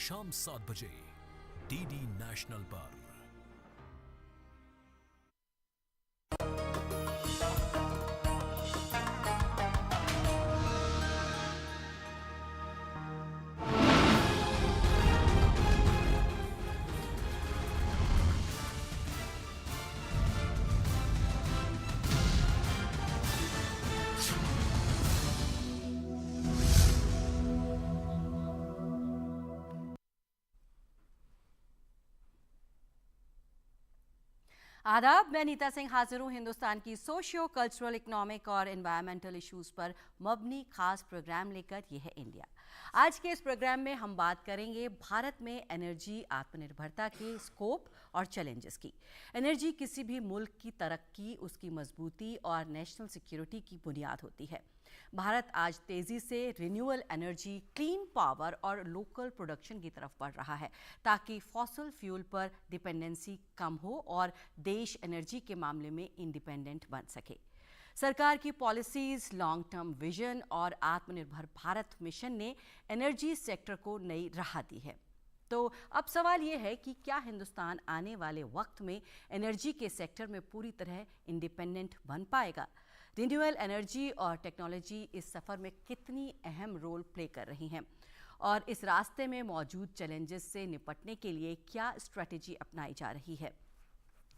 शाम 7 बजे DD national पर। आदाब, मैं नीता सिंह हाजिर हूँ हिंदुस्तान की सोशियो कल्चरल, इकोनॉमिक और एनवायरमेंटल इश्यूज़ पर मबनी खास प्रोग्राम लेकर। यह है इंडिया। आज के इस प्रोग्राम में हम बात करेंगे भारत में एनर्जी आत्मनिर्भरता के स्कोप और चैलेंजेस की। एनर्जी किसी भी मुल्क की तरक्की, उसकी मजबूती और नेशनल सिक्योरिटी की बुनियाद होती है। भारत आज तेजी से रिन्यूएबल एनर्जी, क्लीन पावर और लोकल प्रोडक्शन की तरफ बढ़ रहा है ताकि फॉसिल फ्यूल पर डिपेंडेंसी कम हो और देश एनर्जी के मामले में इंडिपेंडेंट बन सके। सरकार की पॉलिसीज, लॉन्ग टर्म विजन और आत्मनिर्भर भारत मिशन ने एनर्जी सेक्टर को नई राह दी है। तो अब सवाल यह है कि क्या हिंदुस्तान आने वाले वक्त में एनर्जी के सेक्टर में पूरी तरह इंडिपेंडेंट बन पाएगा? रिन्यूएबल एनर्जी और टेक्नोलॉजी इस सफ़र में कितनी अहम रोल प्ले कर रही हैं और इस रास्ते में मौजूद चैलेंजेस से निपटने के लिए क्या स्ट्रेटजी अपनाई जा रही है?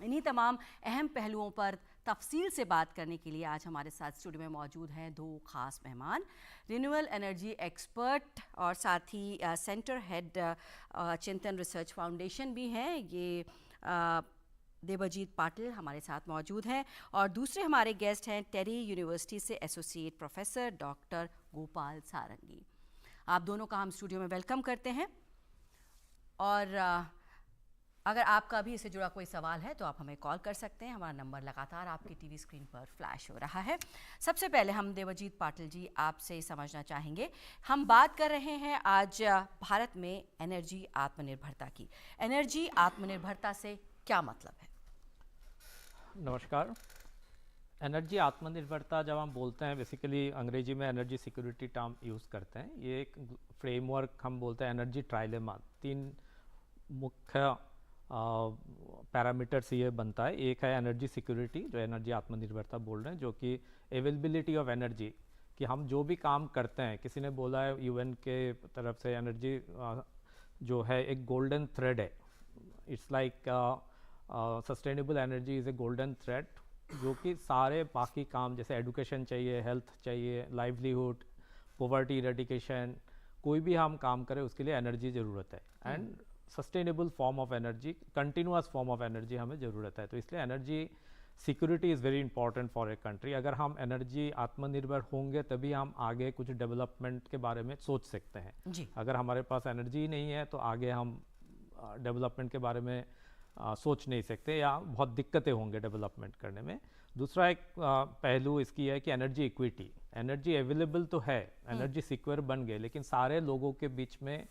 इन्हीं तमाम अहम पहलुओं पर तफसील से बात करने के लिए आज हमारे साथ स्टूडियो में मौजूद हैं दो खास मेहमान। रिन्यूएबल एनर्जी एक्सपर्ट और साथ ही सेंटर हेड चिंतन रिसर्च फाउंडेशन भी हैं, ये देवजीत पाटिल हमारे साथ मौजूद हैं। और दूसरे हमारे गेस्ट हैं टेरी यूनिवर्सिटी से एसोसिएट प्रोफेसर डॉक्टर गोपाल सारंगी। आप दोनों का हम स्टूडियो में वेलकम करते हैं। और अगर आपका भी इससे जुड़ा कोई सवाल है तो आप हमें कॉल कर सकते हैं। हमारा नंबर लगातार आपकी टीवी स्क्रीन पर फ्लैश हो रहा है। सबसे पहले हम देवजीत पाटिल जी आपसे समझना चाहेंगे, हम बात कर रहे हैं आज भारत में एनर्जी आत्मनिर्भरता की। एनर्जी आत्मनिर्भरता से क्या मतलब है? नमस्कार। एनर्जी आत्मनिर्भरता जब हम बोलते हैं, बेसिकली अंग्रेजी में एनर्जी सिक्योरिटी टर्म यूज़ करते हैं। ये एक फ्रेमवर्क हम बोलते हैं एनर्जी ट्राइलेमा। 3 मुख्य पैरामीटर से ये बनता है। एक है एनर्जी सिक्योरिटी, जो एनर्जी आत्मनिर्भरता बोल रहे हैं, जो कि अवेलेबिलिटी ऑफ एनर्जी, कि हम जो भी काम करते हैं, किसी ने बोला है यूएन के तरफ से एनर्जी जो है एक गोल्डन थ्रेड है। It's like sustainable energy is a golden thread, जो कि सारे बाकी काम जैसे एडुकेशन चाहिए, हेल्थ चाहिए, लाइवलीहुड, पॉवर्टी इरेडिकेशन, कोई भी हम काम करें उसके लिए एनर्जी ज़रूरत है। And sustainable form of energy, continuous form of energy हमें ज़रूरत है। तो इसलिए energy security is very important for a country. अगर हम एनर्जी आत्मनिर्भर होंगे तभी हम आगे कुछ डेवलपमेंट के बारे में सोच सकते हैं जी। अगर हमारे पास एनर्जी नहीं है तो आगे हम डेवलपमेंट के बारे में सोच नहीं सकते या बहुत दिक्कतें होंगे डेवलपमेंट करने में। दूसरा एक पहलू इसकी है कि एनर्जी इक्विटी। एनर्जी अवेलेबल तो है, एनर्जी सिक्योर बन गए, लेकिन सारे लोगों के बीच में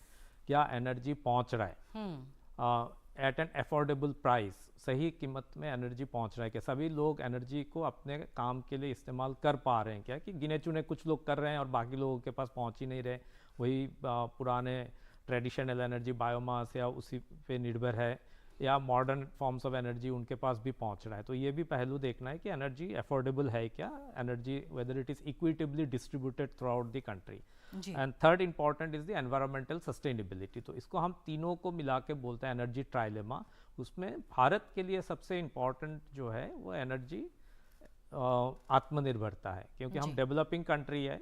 क्या एनर्जी पहुंच रहा है एट एन अफोर्डेबल प्राइस, सही कीमत में एनर्जी पहुंच रहा है? क्या सभी लोग एनर्जी को अपने काम के लिए इस्तेमाल कर पा रहे हैं? क्या कि गिने चुने कुछ लोग कर रहे हैं और बाकी लोगों के पास पहुंच ही नहीं रहे, वही पुराने ट्रेडिशनल एनर्जी बायोमास या उसी पे निर्भर है, या मॉडर्न फॉर्म्स ऑफ एनर्जी उनके पास भी पहुंच रहा है? तो ये भी पहलू देखना है कि एनर्जी अफोर्डेबल है क्या, energy whether it is equitably distributed through out the country. And third important is the environmental sustainability. तो इसको हम तीनों को मिला के बोलते हैं एनर्जी ट्राइलेमा। उसमें भारत के लिए सबसे इंपॉर्टेंट जो है वो एनर्जी आत्मनिर्भरता है, क्योंकि हम डेवलपिंग कंट्री है,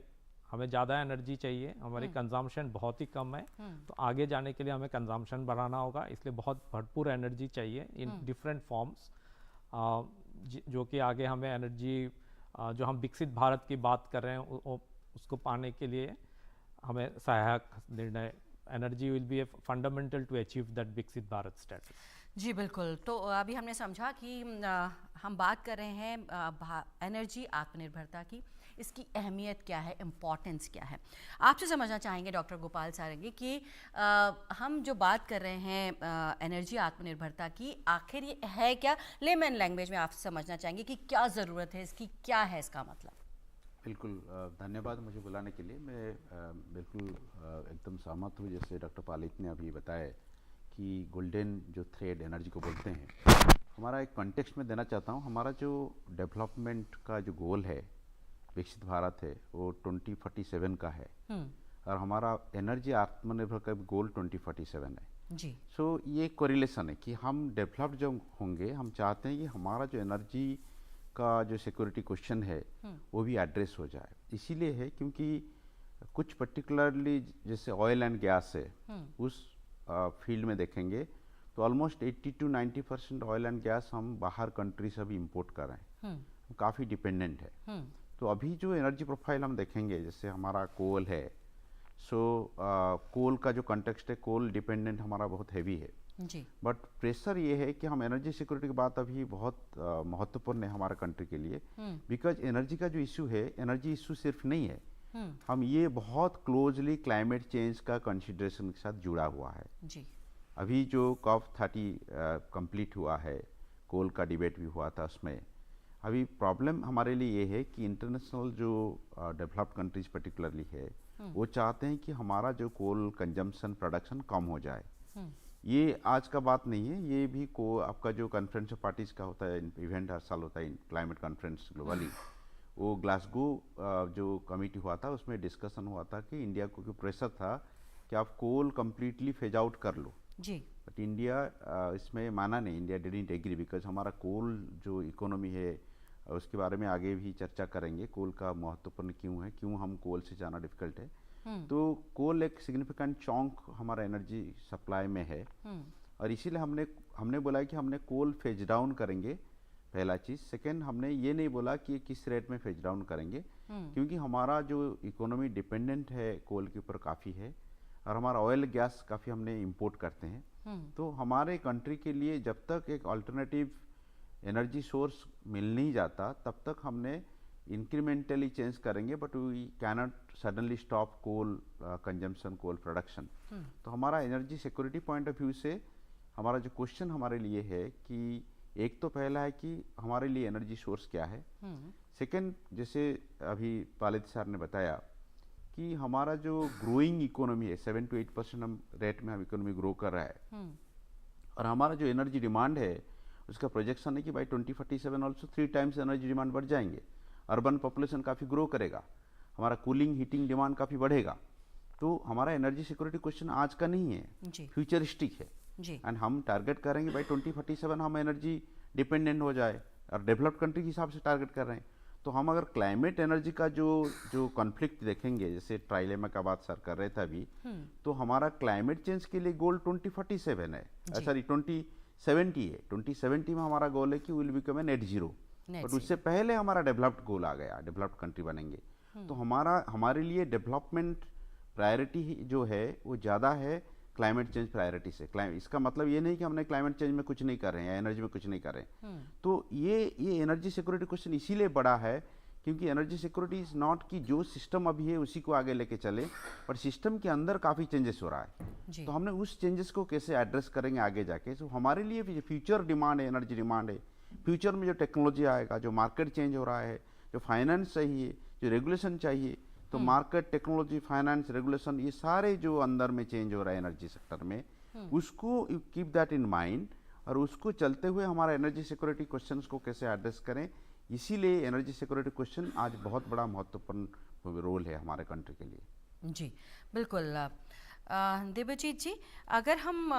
हमें ज़्यादा एनर्जी चाहिए, हमारी कंजम्पशन बहुत ही कम है। तो आगे जाने के लिए हमें कंजम्पशन बढ़ाना होगा, इसलिए बहुत भरपूर एनर्जी चाहिए इन डिफरेंट फॉर्म्स, जो कि आगे हमें एनर्जी जो हम विकसित भारत की बात कर रहे हैं उसको पाने के लिए हमें सहायक निर्णय। Energy will be a fundamental to achieve that Viksit Bharat status. जी बिल्कुल। तो अभी हमने समझा कि हम बात कर रहे हैं एनर्जी आत्मनिर्भरता की, इसकी अहमियत क्या है, इम्पॉर्टेंस क्या है। आपसे समझना चाहेंगे डॉक्टर गोपाल सारंगी कि हम जो बात कर रहे हैं एनर्जी आत्मनिर्भरता की, आखिर ये है क्या? लेमन लैंग्वेज में आप समझना चाहेंगे कि क्या ज़रूरत है इसकी, क्या है इसका मतलब? बिल्कुल धन्यवाद मुझे बुलाने के लिए। मैं बिल्कुल एकदम सहमत हूँ जैसे डॉक्टर पालित ने अभी बताया कि गोल्डन जो थ्रेड एनर्जी को बोलते हैं, हमारा एक कॉन्टेक्स्ट में देना चाहता हूँ। हमारा जो डेवलपमेंट का जो गोल है, विकसित भारत है, वो 2047 का है और हमारा एनर्जी आत्मनिर्भर का गोल 2047 है जी। सो ये कोरिलेशन है कि हम डेवलप्ड जो होंगे, हम चाहते हैं कि हमारा जो एनर्जी का जो सिक्योरिटी क्वेश्चन है वो भी एड्रेस हो जाए। इसीलिए है क्योंकि कुछ पर्टिकुलरली जैसे ऑयल एंड गैस है, उस फील्ड में देखेंगे तो almost 80 to 90% oil and gas हम बाहर कंट्री से भी इंपोर्ट कर रहे हैं, काफ़ी डिपेंडेंट है। तो अभी जो एनर्जी प्रोफाइल हम देखेंगे, जैसे हमारा कोल है, सो कोल का जो कंटेक्स्ट है, कोल डिपेंडेंट हमारा बहुत हैवी है जी। बट प्रेशर ये है कि हम एनर्जी सिक्योरिटी की बात अभी बहुत महत्वपूर्ण है हमारे कंट्री के लिए, बिकॉज एनर्जी का जो इशू है, एनर्जी इशू सिर्फ नहीं है, हम ये बहुत क्लोजली क्लाइमेट चेंज का कंसिडरेशन के साथ जुड़ा हुआ है जी। अभी जो COP30 कंप्लीट हुआ है, कोल का डिबेट भी हुआ था, उसमें अभी प्रॉब्लम हमारे लिए ये है कि इंटरनेशनल जो डेवलप्ड कंट्रीज पर्टिकुलरली है, वो चाहते हैं कि हमारा जो कोल कंजम्पशन प्रोडक्शन कम हो जाए। ये आज का बात नहीं है, ये भी को आपका जो कॉन्फ्रेंस ऑफ पार्टीज का होता है, इवेंट हर साल होता है क्लाइमेट कॉन्फ्रेंस ग्लोबली, वो ग्लासगो जो कमेटी हुआ था उसमें डिस्कशन हुआ था कि इंडिया को जो प्रेशर था कि आप कोल कम्प्लीटली फेज आउट कर लो जी। बट इंडिया इसमें माना नहीं, इंडिया डिडंट एग्री बिकॉज हमारा कोल जो इकोनॉमी है उसके बारे में आगे भी चर्चा करेंगे, कोल का महत्वपूर्ण क्यों है, क्यों हम कोल से जाना डिफिकल्ट है। तो कोल एक सिग्निफिकेंट चौंक हमारा एनर्जी सप्लाई में है और इसीलिए हमने बोला कि हमने कोल फेज डाउन करेंगे, पहला चीज़। सेकेंड, हमने ये नहीं बोला कि किस रेट में फेज डाउन करेंगे, क्योंकि हमारा जो इकोनॉमी डिपेंडेंट है कोल के ऊपर काफ़ी है और हमारा ऑयल गैस काफ़ी हमने इंपोर्ट करते हैं। तो हमारे कंट्री के लिए जब तक एक अल्टरनेटिव एनर्जी सोर्स मिल नहीं जाता तब तक हमने इंक्रीमेंटली चेंज करेंगे, but we cannot suddenly stop coal consumption, coal production. तो हमारा energy security point of view से हमारा जो क्वेश्चन हमारे लिए है कि एक तो पहला है कि हमारे लिए एनर्जी सोर्स क्या है। सेकंड, जैसे अभी पालित सर ने बताया कि हमारा जो ग्रोइंग इकोनॉमी है, 7 to 8% हम रेट में हम इकोनॉमी ग्रो कर रहा है और हमारा जो एनर्जी डिमांड है उसका प्रोजेक्शन है कि by 2047 also 3 times energy demand बढ़ जाएंगे। अर्बन पॉपुलेशन काफ़ी ग्रो करेगा, हमारा कूलिंग हीटिंग डिमांड काफ़ी बढ़ेगा। तो हमारा एनर्जी सिक्योरिटी क्वेश्चन आज का नहीं है, फ्यूचरिस्टिक है एंड हम टारगेट करेंगे बाई 2047 हम एनर्जी डिपेंडेंट हो जाए और डेवलप्ड कंट्री के हिसाब से टारगेट कर रहे हैं। तो हम अगर क्लाइमेट एनर्जी का जो कॉन्फ्लिक्ट देखेंगे, जैसे ट्राइलेमा का बात सर कर रहे थे अभी, तो हमारा क्लाइमेट चेंज के लिए गोल 2047 है, सॉरी 2070 है। 2070 में हमारा गोल है कि will become a net zero, but उससे पहले हमारा डेवलप्ड गोल आ गया, डेवलप्ड कंट्री बनेंगे। तो हमारे लिए डेवलपमेंट प्रायोरिटी जो है वो ज़्यादा है क्लाइमेट चेंज प्रायोरिटी से। इसका मतलब ये नहीं कि हमने क्लाइमेट चेंज में कुछ नहीं कर रहे हैं या एनर्जी में कुछ नहीं कर रहे हैं। तो ये एनर्जी सिक्योरिटी क्वेश्चन इसीलिए बड़ा है क्योंकि एनर्जी सिक्योरिटी इज नॉट कि जो सिस्टम अभी है उसी को आगे लेके चले, पर सिस्टम के अंदर काफ़ी चेंजेस हो रहा है। तो हमने उस चेंजेस को कैसे एड्रेस करेंगे आगे जाके। तो हमारे लिए फ्यूचर डिमांड है, एनर्जी डिमांड है, फ्यूचर में जो टेक्नोलॉजी आएगा, जो मार्केट चेंज हो रहा है, जो फाइनेंस चाहिए, जो रेगुलेशन चाहिए, तो मार्केट, टेक्नोलॉजी, फाइनेंस, रेगुलेशन, ये सारे जो अंदर में चेंज हो रहा है एनर्जी सेक्टर में, उसको कीप दैट इन माइंड और उसको चलते हुए हमारा एनर्जी सिक्योरिटी क्वेश्चंस को कैसे एड्रेस करें। इसीलिए एनर्जी सिक्योरिटी क्वेश्चन आज बहुत बड़ा महत्वपूर्ण रोल है हमारे कंट्री के लिए। जी बिल्कुल। देवजीत जी, अगर हम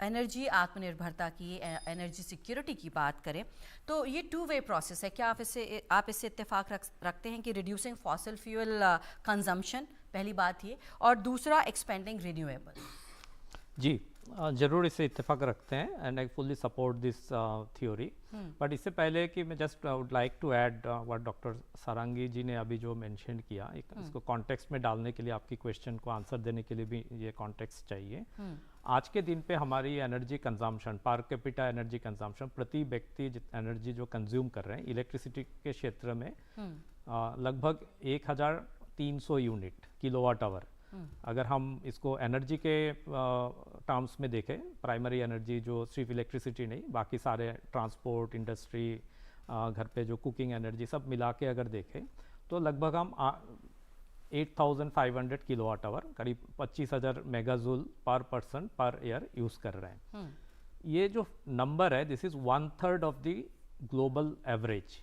एनर्जी आत्मनिर्भरता की, एनर्जी सिक्योरिटी की बात करें तो ये 2-way प्रोसेस है। क्या आप इससे इत्तेफाक रखते हैं कि रिड्यूसिंग फॉसिल फ्यूल कंजम्पशन, पहली बात ये, और दूसरा एक्सपेंडिंग रिन्यूएबल? जी ज़रूर इससे इत्तेफाक रखते हैं and I fully support this theory. But इससे पहले कि मैं just would like to add what doctor Sarangi ji ने अभी जो मेंशन किया, इसको कॉन्टेक्स्ट में डालने के लिए, आपकी क्वेश्चन को आंसर देने के लिए भी ये कॉन्टेक्स्ट चाहिए। आज के दिन पे हमारी energy consumption, per capita energy consumption, प्रति व्यक्ति एनर्जी जो कंज्यूम कर रहे हैं इलेक्ट्रिसिटी के क्षेत्र में लगभग 1300 यूनिट किलोवाट आवर। अगर हम इसको एनर्जी के टर्म्स में देखें, प्राइमरी एनर्जी जो सिर्फ इलेक्ट्रिसिटी नहीं, बाकी सारे ट्रांसपोर्ट, इंडस्ट्री, घर पे जो कुकिंग एनर्जी सब मिला के अगर देखें तो लगभग हम 8500 किलोवाट आवर, करीब 25,000 मेगाजूल पर पर्सन पर ईयर यूज़ कर रहे हैं। ये जो नंबर है, this is 1/3 of the global average.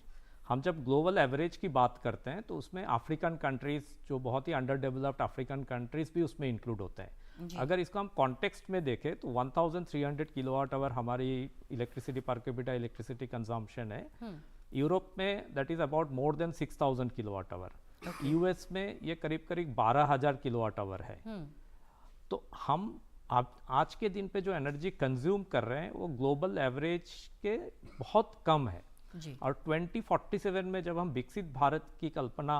हम जब ग्लोबल एवरेज की बात करते हैं तो उसमें अफ्रीकन कंट्रीज़, जो बहुत ही अंडर डेवलप्ड अफ्रीकन कंट्रीज़ भी उसमें इंक्लूड होते हैं। अगर इसको हम कॉन्टेक्स्ट में देखें तो 1300 किलोवाट आवर हमारी electricity per capita electricity consumption है। यूरोप में that is about more than 6000 kilowatt hour. US में ये करीब करीब 12,000 किलोवाट आवर है। तो हम आज के दिन पे जो एनर्जी कंज्यूम कर रहे हैं वो ग्लोबल एवरेज के बहुत कम है जी। और 2047 में जब हम विकसित भारत की कल्पना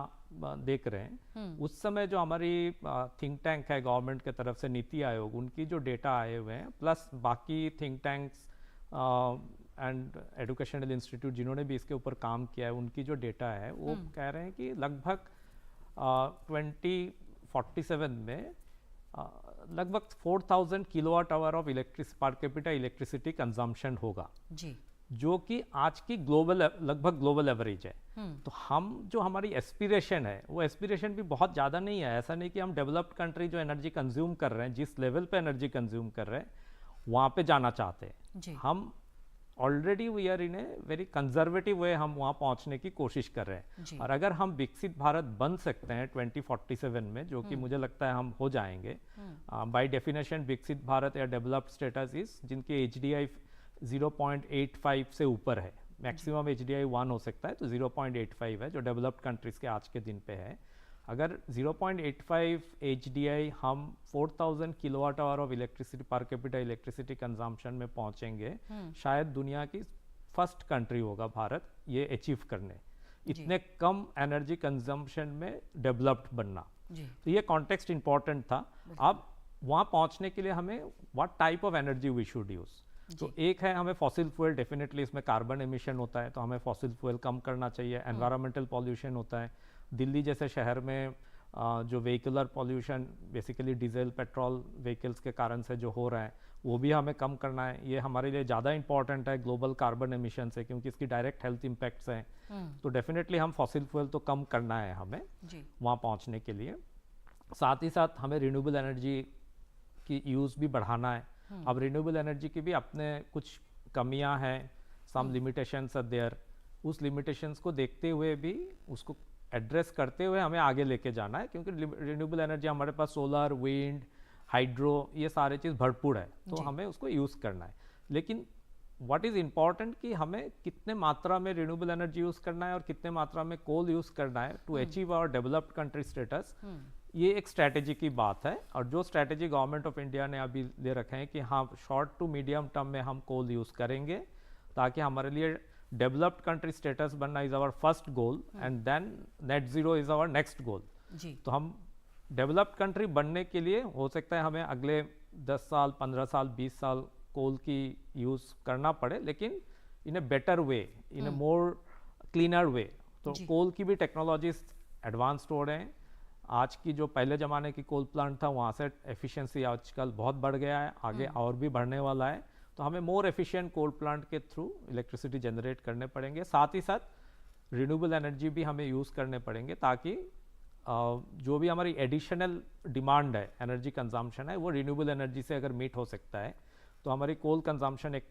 देख रहे हैं, उस समय जो हमारी थिंक टैंक है गवर्नमेंट के तरफ से, नीति आयोग, उनकी जो डेटा आए हुए हैं, प्लस बाकी think tanks and educational institute जिन्होंने भी इसके ऊपर काम किया है, उनकी जो डेटा है वो कह रहे हैं कि लगभग 2047 में लगभग 4000 kilowatt hour of per capita electricity consumption होगा जी, जो कि आज की लगभग ग्लोबल एवरेज है। तो हम जो हमारी एस्पिरेशन है वो एस्पिरेशन भी बहुत ज़्यादा नहीं है। ऐसा नहीं कि हम डेवलप्ड कंट्री जो एनर्जी कंज्यूम कर रहे हैं, जिस लेवल पे एनर्जी कंज्यूम कर रहे हैं, वहाँ पे जाना चाहते हैं। हम already we are in a very conservative way, हम वहाँ पहुँचने की कोशिश कर रहे हैं। और अगर हम विकसित भारत बन सकते हैं 2047 में, जो कि मुझे लगता है हम हो जाएंगे, बाय डेफिनेशन विकसित भारत या डेवलप्ड स्टेटस इज जिनके HDI 0.85 से ऊपर है, मैक्सिमम HDI 1 हो सकता है, तो 0.85 है जो डेवलप्ड कंट्रीज के आज के दिन पे है। अगर 0.85 HDI हम 4000 kilowatt hour of electricity per capita electricity consumption में पहुंचेंगे, शायद दुनिया की फर्स्ट कंट्री होगा भारत ये अचीव करने, इतने कम एनर्जी कंजम्पशन में डेवलप्ड बनना। तो ये कॉन्टेक्स्ट इंपॉर्टेंट था। अब वहाँ पहुँचने के लिए हमें what type of energy we should use. तो एक है, हमें फॉसिल फ्यूल, डेफिनेटली इसमें कार्बन एमिशन होता है, तो हमें फॉसिल फ्यूल कम करना चाहिए। एनवायरमेंटल पॉल्यूशन होता है, दिल्ली जैसे शहर में जो vehicular pollution basically diesel petrol vehicles के कारण से जो हो रहा है, वो भी हमें कम करना है। ये हमारे लिए ज़्यादा इंपॉर्टेंट है ग्लोबल कार्बन एमिशन से, क्योंकि इसकी डायरेक्ट हेल्थ इम्पैक्ट्स हैं। तो डेफिनेटली हम फॉसिल फ्यूल तो कम करना है हमें वहाँ पहुँचने के लिए। साथ ही साथ हमें रिन्यूएबल एनर्जी की यूज़ भी बढ़ाना है। अब रिन्यूएबल एनर्जी की भी अपने कुछ कमियां हैं, सम लिमिटेशंस आर देयर। उस लिमिटेशंस को देखते हुए भी, उसको एड्रेस करते हुए हमें आगे लेके जाना है, क्योंकि रिन्यूएबल एनर्जी हमारे पास सोलर, विंड, हाइड्रो, ये सारे चीज़ भरपूर है, तो हमें उसको यूज़ करना है। लेकिन व्हाट इज़ इम्पॉर्टेंट कि हमें कितने मात्रा में रिन्यूएबल एनर्जी यूज़ करना है और कितने मात्रा में कोल यूज़ करना है to achieve our developed country status. ये एक स्ट्रैटेजी की बात है, और जो स्ट्रैटेजी गवर्नमेंट ऑफ इंडिया ने अभी ले रखे हैं कि हाँ, शॉर्ट टू मीडियम टर्म में हम कोल यूज़ करेंगे, ताकि हमारे लिए डेवलप्ड कंट्री स्टेटस बनना is our first goal, and then net zero is our next goal. तो हम डेवलप्ड कंट्री बनने के लिए हो सकता है हमें अगले 10 साल, 15 साल, 20 साल कोल की यूज़ करना पड़े, लेकिन इन a better way, in A more cleaner वे। तो कोल की भी टेक्नोलॉजीज एडवांस्ड हो रहे हैं। आज की जो पहले ज़माने की कोल प्लांट था, वहाँ से एफिशिएंसी आजकल बहुत बढ़ गया है, आगे और भी बढ़ने वाला है। तो हमें मोर एफिशिएंट कोल प्लांट के थ्रू इलेक्ट्रिसिटी जनरेट करने पड़ेंगे। साथ ही साथ रिन्यूएबल एनर्जी भी हमें यूज़ करने पड़ेंगे, ताकि जो भी हमारी एडिशनल डिमांड है, एनर्जी कंजम्पशन है, वो रिन्यूएबल एनर्जी से अगर मीट हो सकता है, तो हमारी कोल कंजम्पशन एक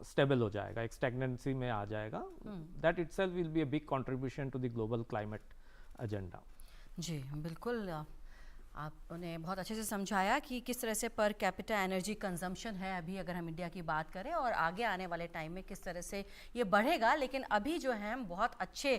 स्टेबल हो जाएगा, एक स्टैग्नेंसी में आ जाएगा। That itself will be a big contribution to the global climate agenda. जी बिल्कुल, आपने बहुत अच्छे से समझाया कि किस तरह से पर कैपिटा एनर्जी कंजम्पशन है अभी, अगर हम इंडिया की बात करें, और आगे आने वाले टाइम में किस तरह से ये बढ़ेगा। लेकिन अभी जो है हम बहुत अच्छे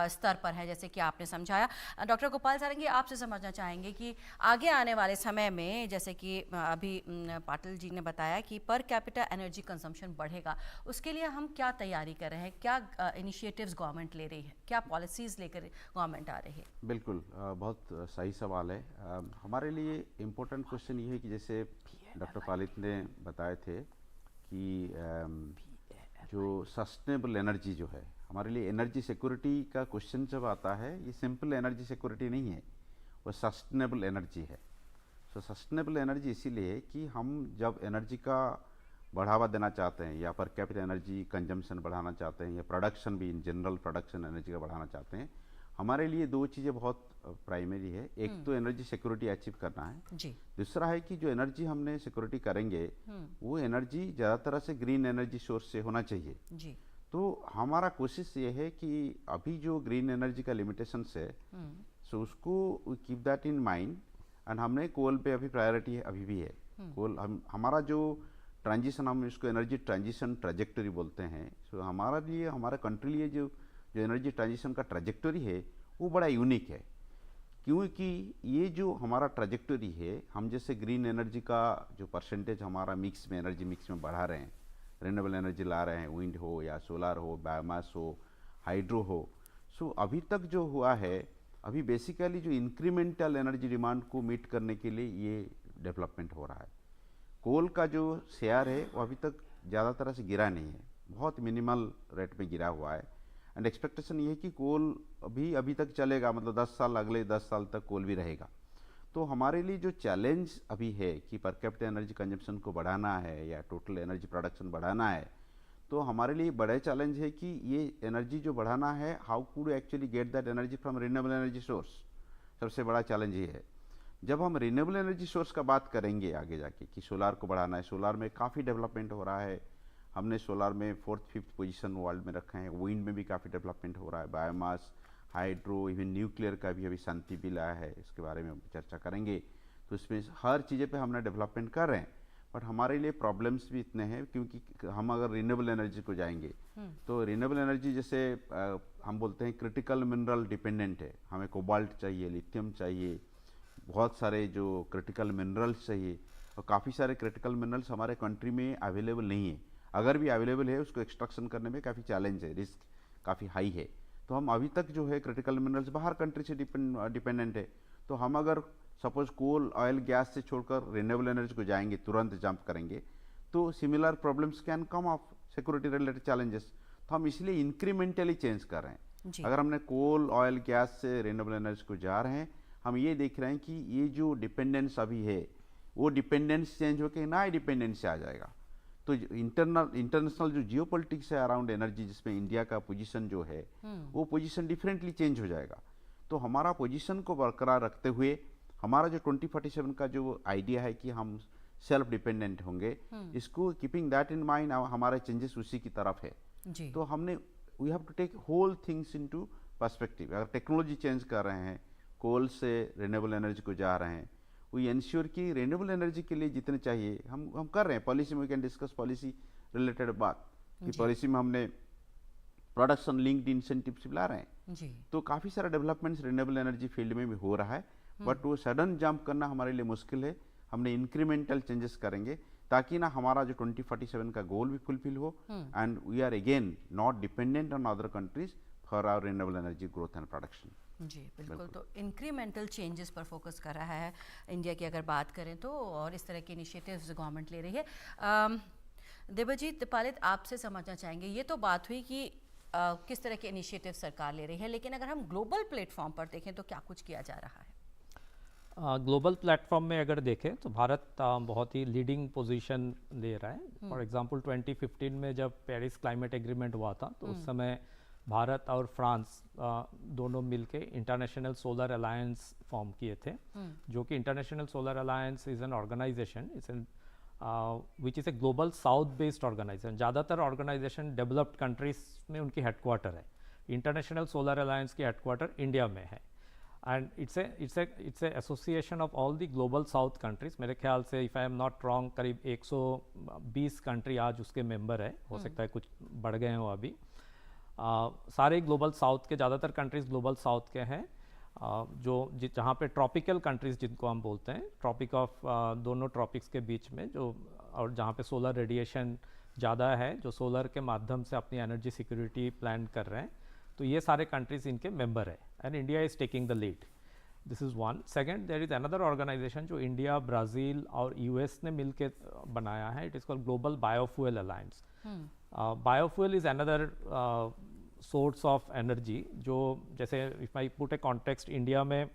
स्तर पर है, जैसे कि आपने समझाया। डॉक्टर गोपाल सारंगी, आपसे समझना चाहेंगे कि आगे आने वाले समय में, जैसे कि अभी पाटिल जी ने बताया कि पर कैपिटा एनर्जी कंजम्पशन बढ़ेगा, उसके लिए हम क्या तैयारी कर रहे हैं, क्या इनिशिएटिव्स गवर्नमेंट ले रही है, क्या पॉलिसीज़ लेकर गवर्नमेंट आ रही है? बिल्कुल, बहुत सही सवाल है। हमारे लिए इम्पोर्टेंट क्वेश्चन ये है कि जैसे डॉक्टर पालित ने बताए थे कि जो सस्टेनेबल एनर्जी जो है, हमारे लिए एनर्जी सिक्योरिटी का क्वेश्चन जब आता है, ये सिंपल एनर्जी सिक्योरिटी नहीं है, वो सस्टेनेबल एनर्जी है। सो सस्टेनेबल एनर्जी इसीलिए कि हम जब एनर्जी का बढ़ावा देना चाहते हैं या पर कैपिटल एनर्जी कंजम्पशन बढ़ाना चाहते हैं या प्रोडक्शन भी इन जनरल प्रोडक्शन एनर्जी का बढ़ाना चाहते हैं, हमारे लिए दो चीज़ें बहुत प्राइमरी है। एक तो एनर्जी सिक्योरिटी अचीव करना है जी। दूसरा है कि जो एनर्जी हमने सिक्योरिटी करेंगे वो एनर्जी ज़्यादातर से ग्रीन एनर्जी सोर्स से होना चाहिए जी। तो हमारा कोशिश ये है कि अभी जो ग्रीन एनर्जी का लिमिटेशन है सो उसको keep that in mind and हमने कोल पे अभी प्रायोरिटी है, अभी भी है कोल। हमारा जो ट्रांजिशन, हम इसको एनर्जी ट्रांजिशन ट्रेजेक्टरी बोलते हैं। सो हमारा लिए, हमारा कंट्री लिए जो एनर्जी ट्रांजिशन का ट्रेजेक्टरी है वो बड़ा यूनिक है, क्योंकि ये जो हमारा ट्रेजेक्टरी है, हम जैसे ग्रीन एनर्जी का जो परसेंटेज हमारा मिक्स में, एनर्जी मिक्स में बढ़ा रहे हैं, रिन्यूएबल एनर्जी ला रहे हैं, विंड हो या सोलर हो, बायोमास हो, हाइड्रो हो। सो अभी तक जो हुआ है, अभी बेसिकली जो इंक्रीमेंटल एनर्जी डिमांड को मीट करने के लिए ये डेवलपमेंट हो रहा है। कोल का जो शेयर है वो अभी तक ज़्यादा तरह से गिरा नहीं है, बहुत मिनिमल रेट में गिरा हुआ है एंड एक्सपेक्टेशन ये है कि कोल अभी तक चलेगा, मतलब 10 साल, अगले 10 साल तक कोल भी रहेगा। तो हमारे लिए जो चैलेंज अभी है कि पर कैपिटल एनर्जी कंजम्पशन को बढ़ाना है या टोटल एनर्जी प्रोडक्शन बढ़ाना है, तो हमारे लिए बड़े चैलेंज है कि ये एनर्जी जो बढ़ाना है, how could actually get that energy from renewable energy source. सबसे बड़ा चैलेंज ये है। जब हम रिन्यूएबल एनर्जी सोर्स का बात करेंगे आगे जाके कि सोलार को बढ़ाना है, सोलार में काफ़ी डेवलपमेंट हो रहा है, हमने सोलार में 4th 5th पोजीशन वर्ल्ड में रखा है, विंड में भी काफ़ी डेवलपमेंट हो रहा है, बायोमास, हाइड्रो, इवन न्यूक्लियर का भी अभी शांति बिल आया है, इसके बारे में चर्चा करेंगे। तो इसमें हर चीज़ें पे हमने डेवलपमेंट कर रहे हैं, बट हमारे लिए प्रॉब्लम्स भी इतने हैं क्योंकि हम अगर रिन्यूएबल एनर्जी को जाएंगे तो रिन्यूएबल एनर्जी जैसे हम बोलते हैं क्रिटिकल मिनरल डिपेंडेंट है। हमें कोबाल्ट चाहिए, लिथियम चाहिए, बहुत सारे जो क्रिटिकल मिनरल्स चाहिए, और काफ़ी सारे क्रिटिकल मिनरल्स हमारे कंट्री में अवेलेबल नहीं है। अगर भी अवेलेबल है उसको एक्सट्रैक्शन करने में काफ़ी चैलेंज है, रिस्क काफ़ी हाई है। तो हम अभी तक जो है क्रिटिकल मिनरल्स बाहर कंट्री से डिपेंडेंट है। तो हम अगर सपोज कोल, ऑयल, गैस से छोड़कर रिन्यूएबल एनर्जी को जाएंगे, तुरंत जंप करेंगे, तो similar problems can come of security related challenges. तो हम इसलिए इंक्रीमेंटली चेंज कर रहे हैं। अगर हमने कोल, ऑयल, गैस से रिन्यूएबल एनर्जी को जा रहे हैं, हम ये देख रहे हैं कि ये जो डिपेंडेंस अभी है वो डिपेंडेंस चेंज होकर नया डिपेंडेंस आ जाएगा। तो इंटरनेशनल जो जियोपॉलिटिक्स है अराउंड एनर्जी, जिसमें इंडिया का पोजीशन जो है वो पोजीशन डिफरेंटली चेंज हो जाएगा। तो हमारा पोजीशन को बरकरार रखते हुए हमारा जो 2047 का जो आइडिया है कि हम सेल्फ डिपेंडेंट होंगे, इसको कीपिंग दैट इन माइंड हमारे चेंजेस उसी की तरफ है जी। तो हमने we have to take whole things into perspective. अगर टेक्नोलॉजी चेंज कर रहे हैं, कोल से रिन्यूएबल एनर्जी को जा रहे हैं, वी एंश्योर कि रिन्यूएबल एनर्जी के लिए जितने चाहिए हम कर रहे हैं। पॉलिसी में we can discuss policy related बात कि पॉलिसी में हमने प्रोडक्शन लिंक्ड इंसेंटिव्स ला रहे हैं जी। तो काफ़ी सारा डेवलपमेंट्स रिन्यूएबल एनर्जी फील्ड में भी हो रहा है, बट वो सडन जंप करना हमारे लिए मुश्किल है। हमने इंक्रीमेंटल चेंजेस करेंगे ताकि ना हमारा जो 2047 का गोल भी फुलफिल हो and we are again not dependent on other countries for our renewable energy growth and production. जी बिल्कुल। तो इंक्रीमेंटल चेंजेस पर फोकस कर रहा है इंडिया की अगर बात करें तो, और इस तरह के इनिशिएटिव्स गवर्नमेंट ले रही है। देवजीत दीपालित, आपसे समझना चाहेंगे, ये तो बात हुई कि किस तरह के इनिशिएटिव सरकार ले रही है, लेकिन अगर हम ग्लोबल प्लेटफॉर्म पर देखें तो क्या कुछ किया जा रहा है? ग्लोबल प्लेटफॉर्म में अगर देखें तो भारत बहुत ही लीडिंग पोजीशन ले रहा है। फॉर एग्जांपल 2015 में जब पेरिस क्लाइमेट एग्रीमेंट हुआ था तो उस समय भारत और फ्रांस दोनों मिलके इंटरनेशनल सोलर अलायंस फॉर्म किए थे, जो कि international solar alliance is an organisation which is a global south based organisation. ज़्यादातर ऑर्गेनाइजेशन डेवलप्ड कंट्रीज में उनकी हेडक्वार्टर है। इंटरनेशनल सोलर अलायंस की हेडक्वार्टर इंडिया में है and it's a association of all the global south countries. मेरे ख्याल से if I am not wrong करीब 120 कंट्री आज उसके मेंबर है, हो सकता है कुछ बढ़ गए हों अभी। सारे ग्लोबल साउथ के, ज़्यादातर कंट्रीज़ ग्लोबल साउथ के हैं, जहाँ पे ट्रॉपिकल कंट्रीज़ जिनको हम बोलते हैं, ट्रॉपिक ऑफ दोनों ट्रॉपिक्स के बीच में जो, और जहाँ पे सोलर रेडिएशन ज़्यादा है, जो सोलर के माध्यम से अपनी एनर्जी सिक्योरिटी प्लान कर रहे हैं, तो ये सारे कंट्रीज़ इनके मेंबर है and India is taking the lead. This is one. Second, there is another organisation जो इंडिया, ब्राज़ील और यूएस ने मिल के बनाया है। It is called global biofuel alliance. Biofuel is another source of energy, जो जैसे if I put a context, India में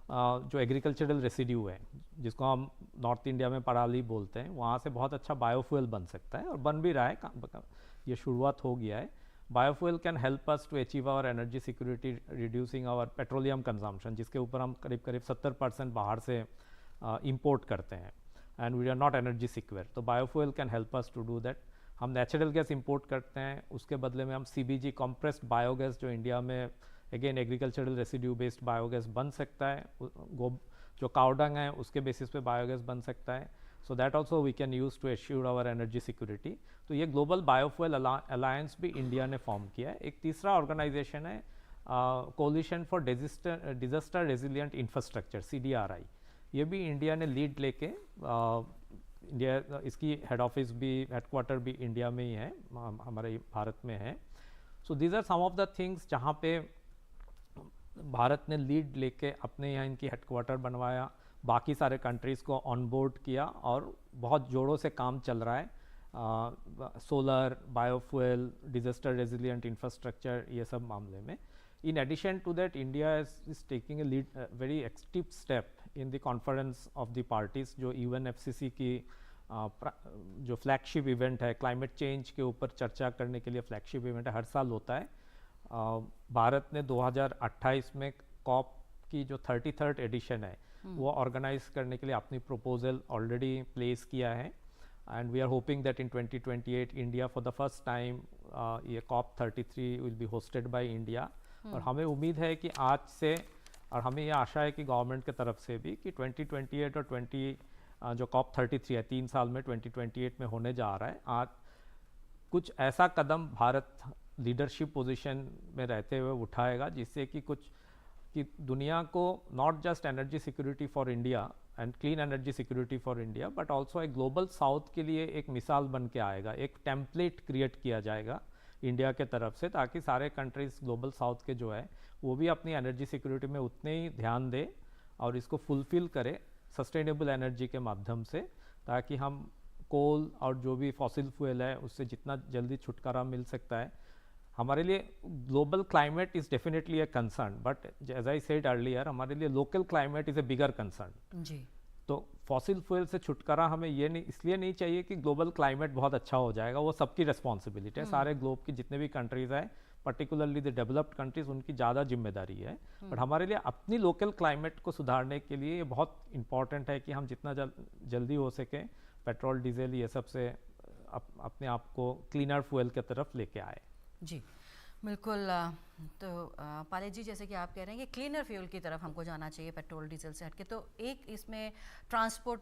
जो एग्रीकल्चरल रेसिड्यू है, जिसको हम नॉर्थ इंडिया में पराली बोलते हैं, वहाँ से बहुत अच्छा बायोफ्यूल बन सकता है और बन भी रहा है, ये शुरुआत हो गया है। Biofuel can help us to achieve our energy security, reducing our petroleum consumption, जिसके ऊपर हम करीब करीब 70% बाहर से इंपोर्ट करते हैं, and we are not energy secure. तो biofuel can help us to do that. हम नेचुरल गैस इंपोर्ट करते हैं, उसके बदले में हम CBG कॉम्प्रेस्ड बायोगैस, जो इंडिया में again agricultural residue based biogas बन सकता है, जो काउडंग है उसके बेसिस पे बायोगैस बन सकता है। So that also we can use to assure our energy security. तो ये ग्लोबल बायोफ्यूल अलायंस भी इंडिया ने फॉर्म किया है। एक तीसरा ऑर्गेनाइजेशन है coalition for disaster resilient infrastructure, CDRI। ये भी इंडिया ने लीड लेके, इंडिया, इसकी हेड ऑफिस भी, हेडक्वार्टर भी इंडिया में ही है, हमारे भारत में है। So these are some of the things जहाँ पे भारत ने लीड लेके अपने यहाँ इनकी हेडक्वार्टर बनवाया, बाकी सारे कंट्रीज़ को ऑन बोर्ड किया और बहुत जोरों से काम चल रहा है। Solar, biofuel, disaster resilient infrastructure, ये सब मामले में। In addition to that, India is taking a lead very active step in the conference of the parties, जो UNFCCC की जो फ्लैगशिप इवेंट है, क्लाइमेट चेंज के ऊपर चर्चा करने के लिए फ्लैगशिप इवेंट है, हर साल होता है। भारत ने 2028 में COP की जो 33rd एडिशन है वो ऑर्गेनाइज करने के लिए अपनी प्रपोजल ऑलरेडी प्लेस किया है, and we are hoping that in 2028 India for the first time ये COP 33 will be hosted by India. और हमें उम्मीद है कि आज से, और हमें ये आशा है कि गवर्नमेंट की तरफ से भी, कि 2028 और जो COP 33 है 3 साल में 2028 में होने जा रहा है, आज कुछ ऐसा कदम भारत लीडरशिप पोजीशन में रहते हुए उठाएगा जिससे कि दुनिया को not just energy security for India and clean energy security for India, but also एक ग्लोबल साउथ के लिए एक मिसाल बन के आएगा, एक टेम्पलेट क्रिएट किया जाएगा इंडिया के तरफ से, ताकि सारे कंट्रीज ग्लोबल साउथ के जो है वो भी अपनी एनर्जी सिक्योरिटी में उतने ही ध्यान दे और इसको फुलफिल करे सस्टेनेबल एनर्जी के माध्यम से, ताकि हम कोल और जो भी फॉसिल फ्यूल है उससे जितना जल्दी छुटकारा मिल सकता है। हमारे लिए global climate is definitely a concern, but as I said earlier, हमारे लिए local climate is a bigger concern. जी। तो फॉसिल फ्यूल से छुटकारा हमें ये नहीं, इसलिए नहीं चाहिए कि ग्लोबल क्लाइमेट बहुत अच्छा हो जाएगा, वो सबकी रिस्पॉन्सिबिलिटी है, सारे ग्लोब की जितने भी कंट्रीज हैं, पर्टिकुलरली द डेवलप्ड कंट्रीज, उनकी ज़्यादा जिम्मेदारी है। बट हमारे लिए अपनी लोकल क्लाइमेट को सुधारने के लिए ये बहुत इंपॉर्टेंट है कि हम जितना जल्दी हो सके पेट्रोल, डीजल, ये सब से अपने आप को क्लीनर फ्यूल की तरफ लेके आए। जी बिल्कुल। तो पाले जी, जैसे कि आप कह रहे हैं कि क्लीनर फ्यूल की तरफ हमको जाना चाहिए पेट्रोल डीजल से हटके, तो एक इसमें ट्रांसपोर्ट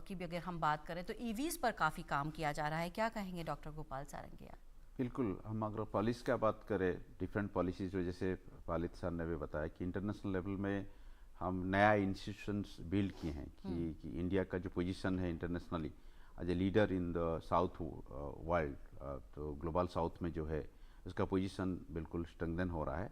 की भी अगर हम बात करें तो EVs पर काफ़ी काम किया जा रहा है, क्या कहेंगे डॉक्टर गोपाल सारंगिया? बिल्कुल, हम अगर पॉलिसी का बात करें, डिफरेंट पॉलिसीज जो जैसे पालित सर ने भी बताया कि इंटरनेशनल लेवल में हम नया इंस्टीट्यूशंस बिल्ड किए हैं कि इंडिया का जो पोजीशन है internationally as a leader in the south world, तो ग्लोबल साउथ में जो है उसका पोजीशन बिल्कुल स्ट्रेंथन हो रहा है।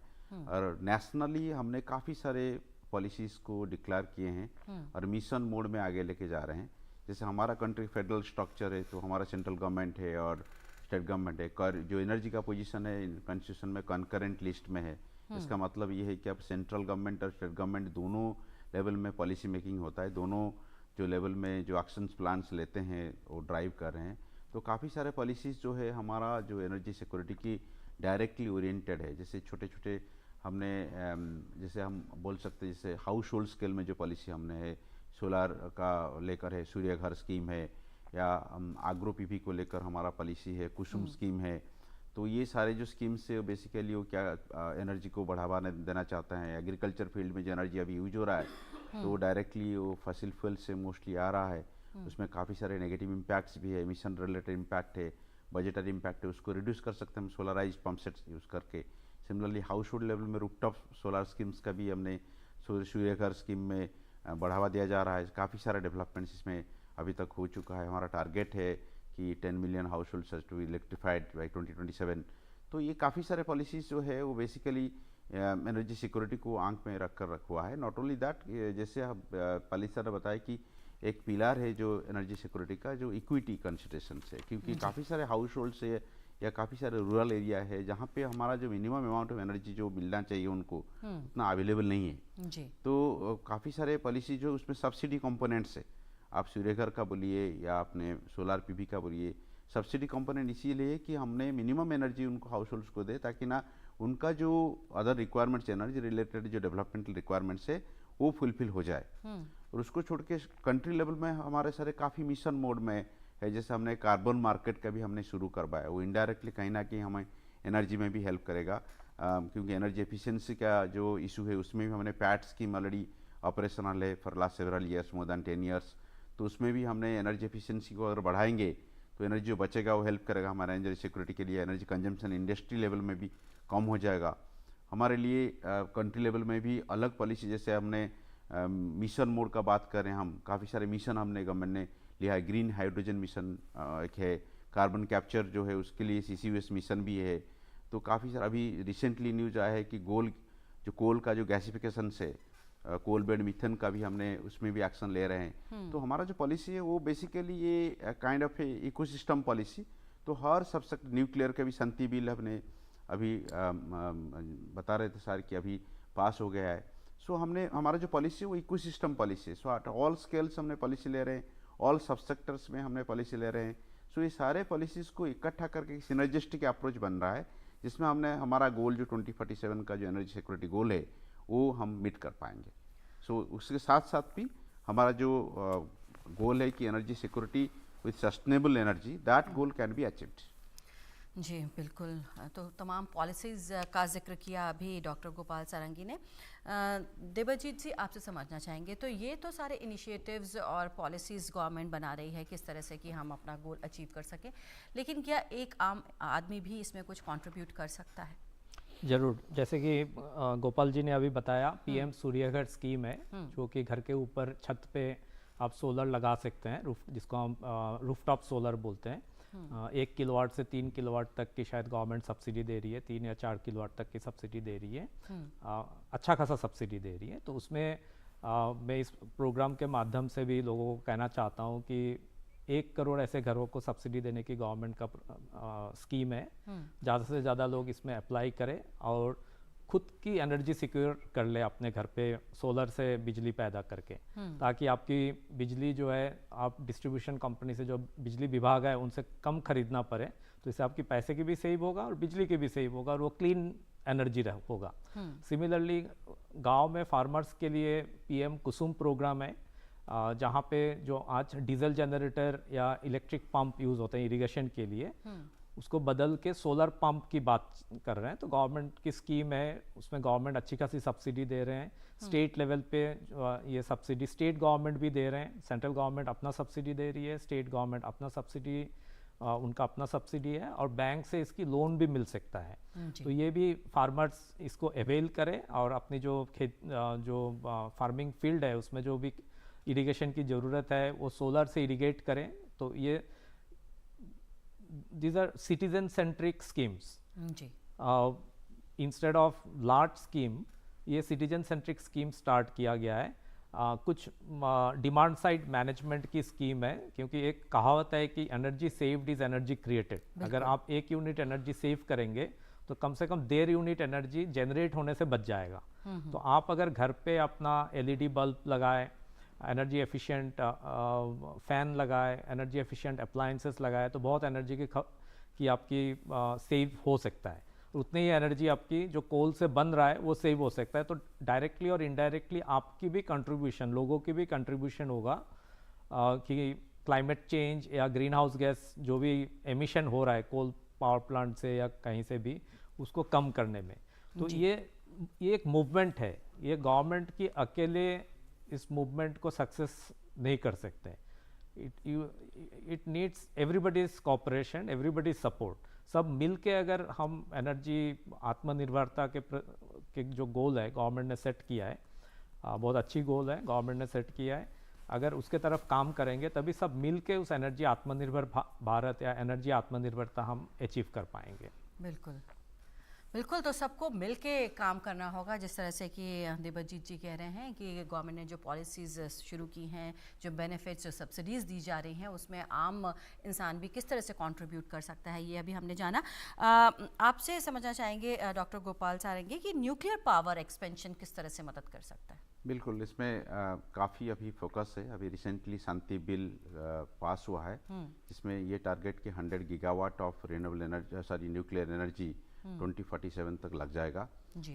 और नेशनली हमने काफ़ी सारे पॉलिसीज़ को डिक्लेयर किए हैं और मिशन मोड में आगे लेके जा रहे हैं। जैसे हमारा कंट्री फेडरल स्ट्रक्चर है, तो हमारा सेंट्रल गवर्नमेंट है और स्टेट गवर्नमेंट है। जो एनर्जी का पोजीशन है कॉन्स्टिट्यूशन में कॉन्करेंट लिस्ट में है। इसका मतलब ये है कि अब सेंट्रल गवर्नमेंट और स्टेट गवर्नमेंट दोनों लेवल में पॉलिसी मेकिंग होता है, दोनों जो लेवल में जो एक्शंस प्लान्स लेते हैं वो ड्राइव कर रहे हैं। तो काफ़ी सारे पॉलिसीज़ जो है हमारा जो एनर्जी सिक्योरिटी की डायरेक्टली ओरिएंटेड है। जैसे छोटे छोटे हमने जैसे हम बोल सकते हैं, जैसे हाउस होल्ड स्केल में जो पॉलिसी हमने है, सोलर का लेकर है, सूर्य घर स्कीम है, या आग्रो पीपी को लेकर हमारा पॉलिसी है, कुसुम स्कीम है। तो ये सारे जो स्कीम्स है बेसिकली वो क्या एनर्जी को बढ़ावा देना चाहते हैं। एग्रीकल्चर फील्ड में जो एनर्जी अभी यूज हो रहा है तो वो डायरेक्टली वो फॉसिल फ्यूल से मोस्टली आ रहा है। उसमें काफ़ी सारे नेगेटिव इम्पैक्ट्स भी है, एमिशन रिलेटेड इम्पैक्ट है, बजटरी इम्पैक्ट है, उसको रिड्यूस कर सकते हैं हम सोलराइज पंप सेट्स यूज़ करके। सिमिलरली हाउस होल्ड लेवल में रूफटॉप सोलर स्कीम्स का भी हमने सूर्य घर स्कीम में बढ़ावा दिया जा रहा है। काफ़ी सारे डेवलपमेंट्स इसमें अभी तक हो चुका है। हमारा टारगेट है कि 10 million household to electrified by 2027। तो ये काफ़ी सारे पॉलिसीज़ जो है वो बेसिकली एनर्जी सिक्योरिटी को आंख में रख कर रखा है। नॉट ओनली दैट, जैसे हम पालित सर ने बताया कि एक पिलर है जो एनर्जी सिक्योरिटी का, जो इक्विटी कंसिडरेशन है, क्योंकि काफ़ी सारे हाउस होल्ड से या काफ़ी सारे रूरल एरिया है जहाँ पे हमारा जो मिनिमम अमाउंट ऑफ एनर्जी जो मिलना चाहिए उनको उतना अवेलेबल नहीं है। जी। तो काफ़ी सारे पॉलिसी जो उसमें सब्सिडी कंपोनेंट्स है, आप सूर्यघर का बोलिए या आपने सोलार पीवी का बोलिए, सब्सिडी कंपोनेंट इसीलिए कि हमने मिनिमम एनर्जी उनको हाउस होल्ड्स को दे ताकि ना उनका जो अदर रिक्वायरमेंट्स एनर्जी रिलेटेड जो डेवलपमेंटल रिक्वायरमेंट्स है वो फुलफिल हो जाए। और उसको छोड़ के कंट्री लेवल में हमारे सारे काफ़ी मिशन मोड में है, जैसे हमने कार्बन मार्केट का भी हमने शुरू करवाया, वो इनडायरेक्टली कहीं ना कहीं हमें एनर्जी में भी हेल्प करेगा, क्योंकि एनर्जी एफिशिएंसी का जो इशू है उसमें भी हमने पैट स्कीम ऑलरेडी ऑपरेशनल है for last several years, more than 10 years. तो उसमें भी हमने एनर्जी एफिशिएंसी को अगर बढ़ाएंगे तो एनर्जी जो बचेगा वो हेल्प करेगा हमारे एनर्जी सिक्योरिटी के लिए। एनर्जी कंजम्पशन इंडस्ट्री लेवल में भी कम हो जाएगा हमारे लिए। कंट्री लेवल में भी अलग पॉलिसी, जैसे हमने मिशन मोड का बात करें, हम काफ़ी सारे मिशन हमने गवर्नमेंट ने लिया है। ग्रीन हाइड्रोजन मिशन एक है, कार्बन कैप्चर जो है उसके लिए CCUS मिशन भी है। तो काफ़ी सारा अभी रिसेंटली न्यूज आया है कि कोल का जो गैसिफिकेशन से कोल बेड मिथेन का भी हमने उसमें भी एक्शन ले रहे हैं। तो हमारा जो पॉलिसी है वो बेसिकली ये काइंड ऑफ इकोसिस्टम पॉलिसी। तो हर सब सेक्टर, न्यूक्लियर के भी शांति बिल हमने अभी बता रहे थे सर कि अभी पास हो गया है। सो हमने हमारा जो पॉलिसी है वो इकोसिस्टम पॉलिसी है। सो एट ऑल स्केल्स हमने पॉलिसी ले रहे हैं, ऑल सब सेक्टर्स में हमने पॉलिसी ले रहे हैं। सो ये सारे पॉलिसीज़ को इकट्ठा करके सिनर्जिस्टिक अप्रोच बन रहा है, जिसमें हमने हमारा गोल जो 2047 का जो एनर्जी सिक्योरिटी गोल है वो हम मीट कर पाएंगे। सो उसके साथ साथ भी हमारा जो गोल है कि energy security with sustainable energy, that goal can be achieved. जी बिल्कुल। तो तमाम पॉलिसीज़ का जिक्र किया अभी डॉक्टर गोपाल सारंगी ने। देवजीत जी, आपसे समझना चाहेंगे, तो ये तो सारे इनिशिएटिव्स और पॉलिसीज़ गवर्नमेंट बना रही है किस तरह से कि हम अपना गोल अचीव कर सकें, लेकिन क्या एक आम आदमी भी इसमें कुछ कंट्रीब्यूट कर सकता है? जरूर। जैसे कि गोपाल जी ने अभी बताया, PM सूर्यघर स्कीम है जो कि घर के ऊपर छत पे आप सोलर लगा सकते हैं, जिसको हम रूफटॉप सोलर बोलते हैं। 1 किलोवाट से 3 किलोवाट तक की शायद गवर्नमेंट सब्सिडी दे रही है, 3 या 4 किलोवाट तक की सब्सिडी दे रही है। अच्छा खासा सब्सिडी दे रही है। तो उसमें मैं इस प्रोग्राम के माध्यम से भी लोगों को कहना चाहता हूँ कि 1 करोड़ ऐसे घरों को सब्सिडी देने की गवर्नमेंट का स्कीम है। ज़्यादा से ज़्यादा लोग इसमें अप्लाई करें और खुद की एनर्जी सिक्योर कर ले अपने घर पे सोलर से बिजली पैदा करके, ताकि आपकी बिजली जो है आप डिस्ट्रीब्यूशन कंपनी से, जो बिजली विभाग है, उनसे कम खरीदना पड़े। तो इससे आपकी पैसे की भी सेव होगा और बिजली की भी सेव होगा और वो क्लीन एनर्जी होगा। सिमिलरली गांव में फार्मर्स के लिए PM कुसुम प्रोग्राम है, जहाँ पे जो आज डीजल जनरेटर या इलेक्ट्रिक पंप यूज़ होते हैं इरिगेशन के लिए, उसको बदल के सोलर पंप की बात कर रहे हैं। तो गवर्नमेंट की स्कीम है, उसमें गवर्नमेंट अच्छी खासी सब्सिडी दे रहे हैं। स्टेट लेवल पे ये सब्सिडी स्टेट गवर्नमेंट भी दे रहे हैं, सेंट्रल गवर्नमेंट अपना सब्सिडी दे रही है, स्टेट गवर्नमेंट अपना सब्सिडी, उनका अपना सब्सिडी है, और बैंक से इसकी लोन भी मिल सकता है। तो ये भी फार्मर्स इसको अवेल करें और अपनी जो फार्मिंग फील्ड है उसमें जो भी इरिगेशन की ज़रूरत है वो सोलर से इरिगेट करें। तो ये these are citizen centric schemes. Instead of large scheme, ये सिटीजन सेंट्रिक स्कीम स्टार्ट किया गया है। कुछ डिमांड साइड मैनेजमेंट की स्कीम है, क्योंकि एक कहावत है कि energy saved is energy created. अगर आप 1 यूनिट एनर्जी सेव करेंगे तो कम से कम 1.5 यूनिट एनर्जी जनरेट होने से बच जाएगा। तो आप अगर घर पे अपना LED बल्ब लगाए, एनर्जी एफिशिएंट फ़ैन लगाए, एनर्जी एफिशिएंट अप्लायंसेस लगाए, तो बहुत एनर्जी की आपकी सेव हो सकता है। उतनी ही एनर्जी आपकी जो कोल से बन रहा है वो सेव हो सकता है। तो डायरेक्टली और इनडायरेक्टली आपकी भी कंट्रीब्यूशन, लोगों की भी कंट्रीब्यूशन होगा कि क्लाइमेट चेंज या ग्रीन हाउस गैस जो भी एमिशन हो रहा है कोल पावर प्लांट से या कहीं से भी, उसको कम करने में। तो ये एक मूवमेंट है, ये गवर्नमेंट की अकेले इस मूवमेंट को सक्सेस नहीं कर सकते। It needs everybody's cooperation, everybody's support. सब मिल के अगर हम एनर्जी आत्मनिर्भरता के जो गोल है गवर्नमेंट ने सेट किया है, बहुत अच्छी गोल है गवर्नमेंट ने सेट किया है, अगर उसके तरफ काम करेंगे तभी सब मिल के उस एनर्जी आत्मनिर्भर भारत या एनर्जी आत्मनिर्भरता हम अचीव कर पाएंगे। बिल्कुल बिल्कुल, तो सबको मिलके काम करना होगा, जिस तरह से कि देवजीत जी कह रहे हैं कि गवर्नमेंट ने जो पॉलिसीज़ शुरू की हैं, जो बेनिफिट्स, जो सब्सिडीज़ दी जा रही हैं, उसमें आम इंसान भी किस तरह से कंट्रीब्यूट कर सकता है, ये अभी हमने जाना। आपसे समझना चाहेंगे डॉक्टर गोपाल सारंगी कि न्यूक्लियर पावर एक्सपेंशन किस तरह से मदद कर सकता है। बिल्कुल, इसमें काफ़ी अभी फोकस है। अभी रिसेंटली शांति बिल पास हुआ है, जिसमें ये टारगेट कि 100 gigawatt of renewable energy, sorry nuclear energy 2047 तक लग जाएगा।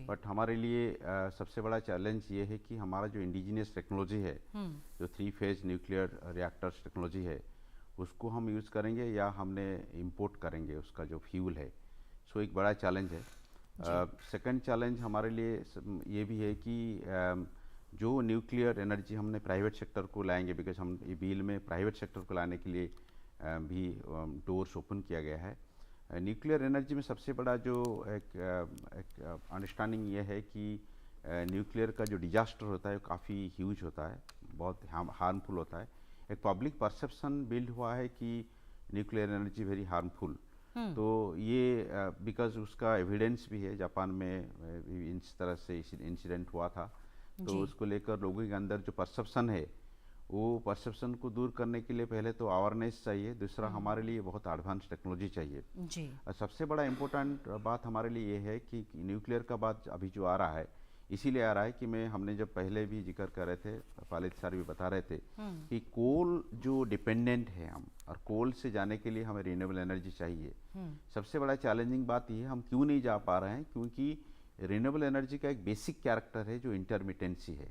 बट हमारे लिए सबसे बड़ा चैलेंज ये है कि हमारा जो इंडिजिनियस टेक्नोलॉजी है, जो 3 फेज न्यूक्लियर रिएक्टर्स टेक्नोलॉजी है, उसको हम यूज़ करेंगे या हमने इंपोर्ट करेंगे उसका जो फ्यूल है। सो एक बड़ा चैलेंज है। सेकंड चैलेंज हमारे लिए ये भी है कि जो न्यूक्लियर एनर्जी हमने प्राइवेट सेक्टर को लाएंगे, बिकॉज हम ये बिल में प्राइवेट सेक्टर को लाने के लिए भी डोर्स ओपन किया गया है। न्यूक्लियर एनर्जी में सबसे बड़ा जो एक अंडरस्टैंडिंग ये है कि न्यूक्लियर का जो डिजास्टर होता है वो काफ़ी ह्यूज होता है, बहुत हार्मफुल होता है। एक पब्लिक परसेप्शन बिल्ड हुआ है कि न्यूक्लियर एनर्जी वेरी हार्मफुल। तो ये बिकॉज उसका एविडेंस भी है, जापान में इस तरह से इंसिडेंट हुआ था, तो उसको लेकर लोगों के अंदर जो परसेप्शन है, वो परसेप्शन को दूर करने के लिए पहले तो अवेयरनेस चाहिए, दूसरा हमारे लिए बहुत एडवांस टेक्नोलॉजी चाहिए जी। और सबसे बड़ा इम्पोर्टेंट बात हमारे लिए ये है कि न्यूक्लियर का बात अभी जो आ रहा है, इसीलिए आ रहा है कि हमने जब पहले भी जिक्र कर रहे थे, पालित सर भी बता रहे थे कि कोल जो डिपेंडेंट है हम, और कोल से जाने के लिए हमें रिन्यूएबल एनर्जी चाहिए। सबसे बड़ा चैलेंजिंग बात ये है हम क्यों नहीं जा पा रहे हैं, क्योंकि रिन्यूएबल एनर्जी का एक बेसिक कैरेक्टर है जो इंटरमिटेंसी है।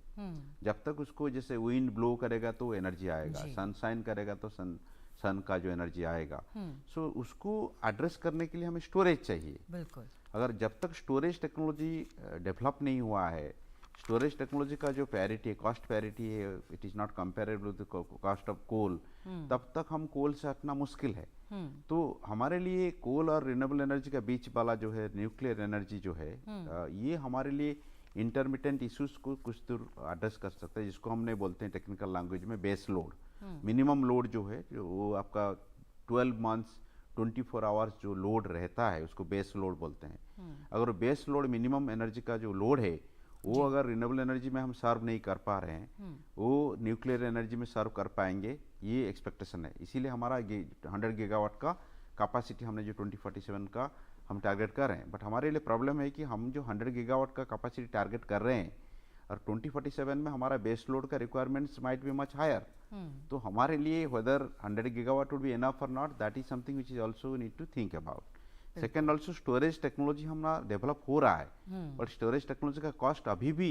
जब तक उसको जैसे विंड ब्लो करेगा तो एनर्जी आएगा, सनशाइन करेगा तो सन का जो एनर्जी आएगा। सो उसको एड्रेस करने के लिए हमें स्टोरेज चाहिए। बिल्कुल, अगर जब तक स्टोरेज टेक्नोलॉजी डेवलप नहीं हुआ है, स्टोरेज टेक्नोलॉजी का जो पैरिटी है, कॉस्ट पैरिटी है, it is not comparable with cost of coal, तब तक हम कोल से हटना मुश्किल है। तो हमारे लिए कोल और रिन्यूएबल एनर्जी का बीच वाला जो है न्यूक्लियर एनर्जी जो है, ये हमारे लिए इंटरमिटेंट इश्यूज को कुछ दूर एड्रेस कर सकता है, जिसको हमने बोलते हैं टेक्निकल लैंग्वेज में बेस लोड। मिनिमम लोड जो है, जो वो आपका 12 मंथ्स 24 आवर्स जो लोड रहता है, उसको बेस लोड बोलते हैं। अगर बेस लोड मिनिमम एनर्जी का जो लोड है, वो अगर रिन्यूएबल एनर्जी में हम सर्व नहीं कर पा रहे हैं, वो न्यूक्लियर एनर्जी में सर्व कर पाएंगे, ये एक्सपेक्टेशन है। इसीलिए हमारा 100 गीगावाट का कैपेसिटी हमने जो 2047 का हम टारगेट कर रहे हैं। बट हमारे लिए प्रॉब्लम है कि हम जो 100 गीगावाट का कैपेसिटी टारगेट कर रहे हैं, और 2047 में हमारा बेस लोड का requirements might be much higher. तो हमारे लिए whether 100 gigawatt would be enough और not, that is something which is also need to think about. Second, also storage technology हमारा डेवलप हो रहा है, बट स्टोरेज टेक्नोलॉजी का कॉस्ट अभी भी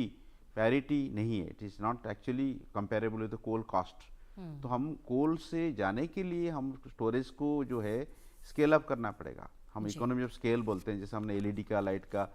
पैरिटी नहीं है, it is not actually comparable with the coal cost. तो हम कोल से जाने के लिए हम स्टोरेज को जो है स्केल अप करना पड़ेगा। हम इकोनॉमी ऑफ स्केल बोलते हैं, जैसे हमने एलईडी का, लाइट का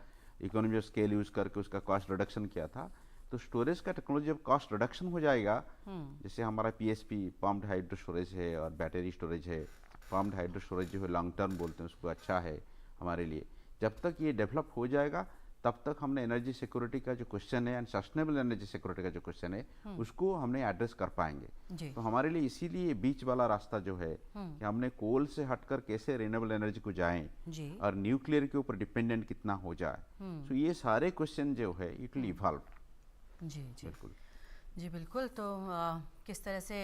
इकोनॉमी ऑफ स्केल यूज करके उसका कॉस्ट रिडक्शन किया था। तो स्टोरेज का टेक्नोलॉजी जब कॉस्ट रिडक्शन हो जाएगा, जैसे हमारा पीएसपी पम्प्ड हाइड्रो स्टोरेज है और बैटरी स्टोरेज है, पम्प्ड हाइड्रो स्टोरेज जो है लॉन्ग टर्म बोलते हैं उसको, अच्छा है हमारे लिए। जब तक ये डेवलप हो जाएगा, तब तक हमने एनर्जी सिक्योरिटी का जो क्वेश्चन है एंड सस्टेनेबल एनर्जी सिक्योरिटी का जो क्वेश्चन है, उसको हमने एड्रेस कर पाएंगे। तो हमारे लिए इसीलिए बीच वाला रास्ता जो है कि हमने कोल से हटकर कैसे रिन्यूएबल एनर्जी को जाएं और न्यूक्लियर के ऊपर डिपेंडेंट कितना हो जाए। तो ये सारे क्वेश्चन जो है इट विल इवॉल्व। जी जी बिल्कुल, जी बिल्कुल। तो किस तरह से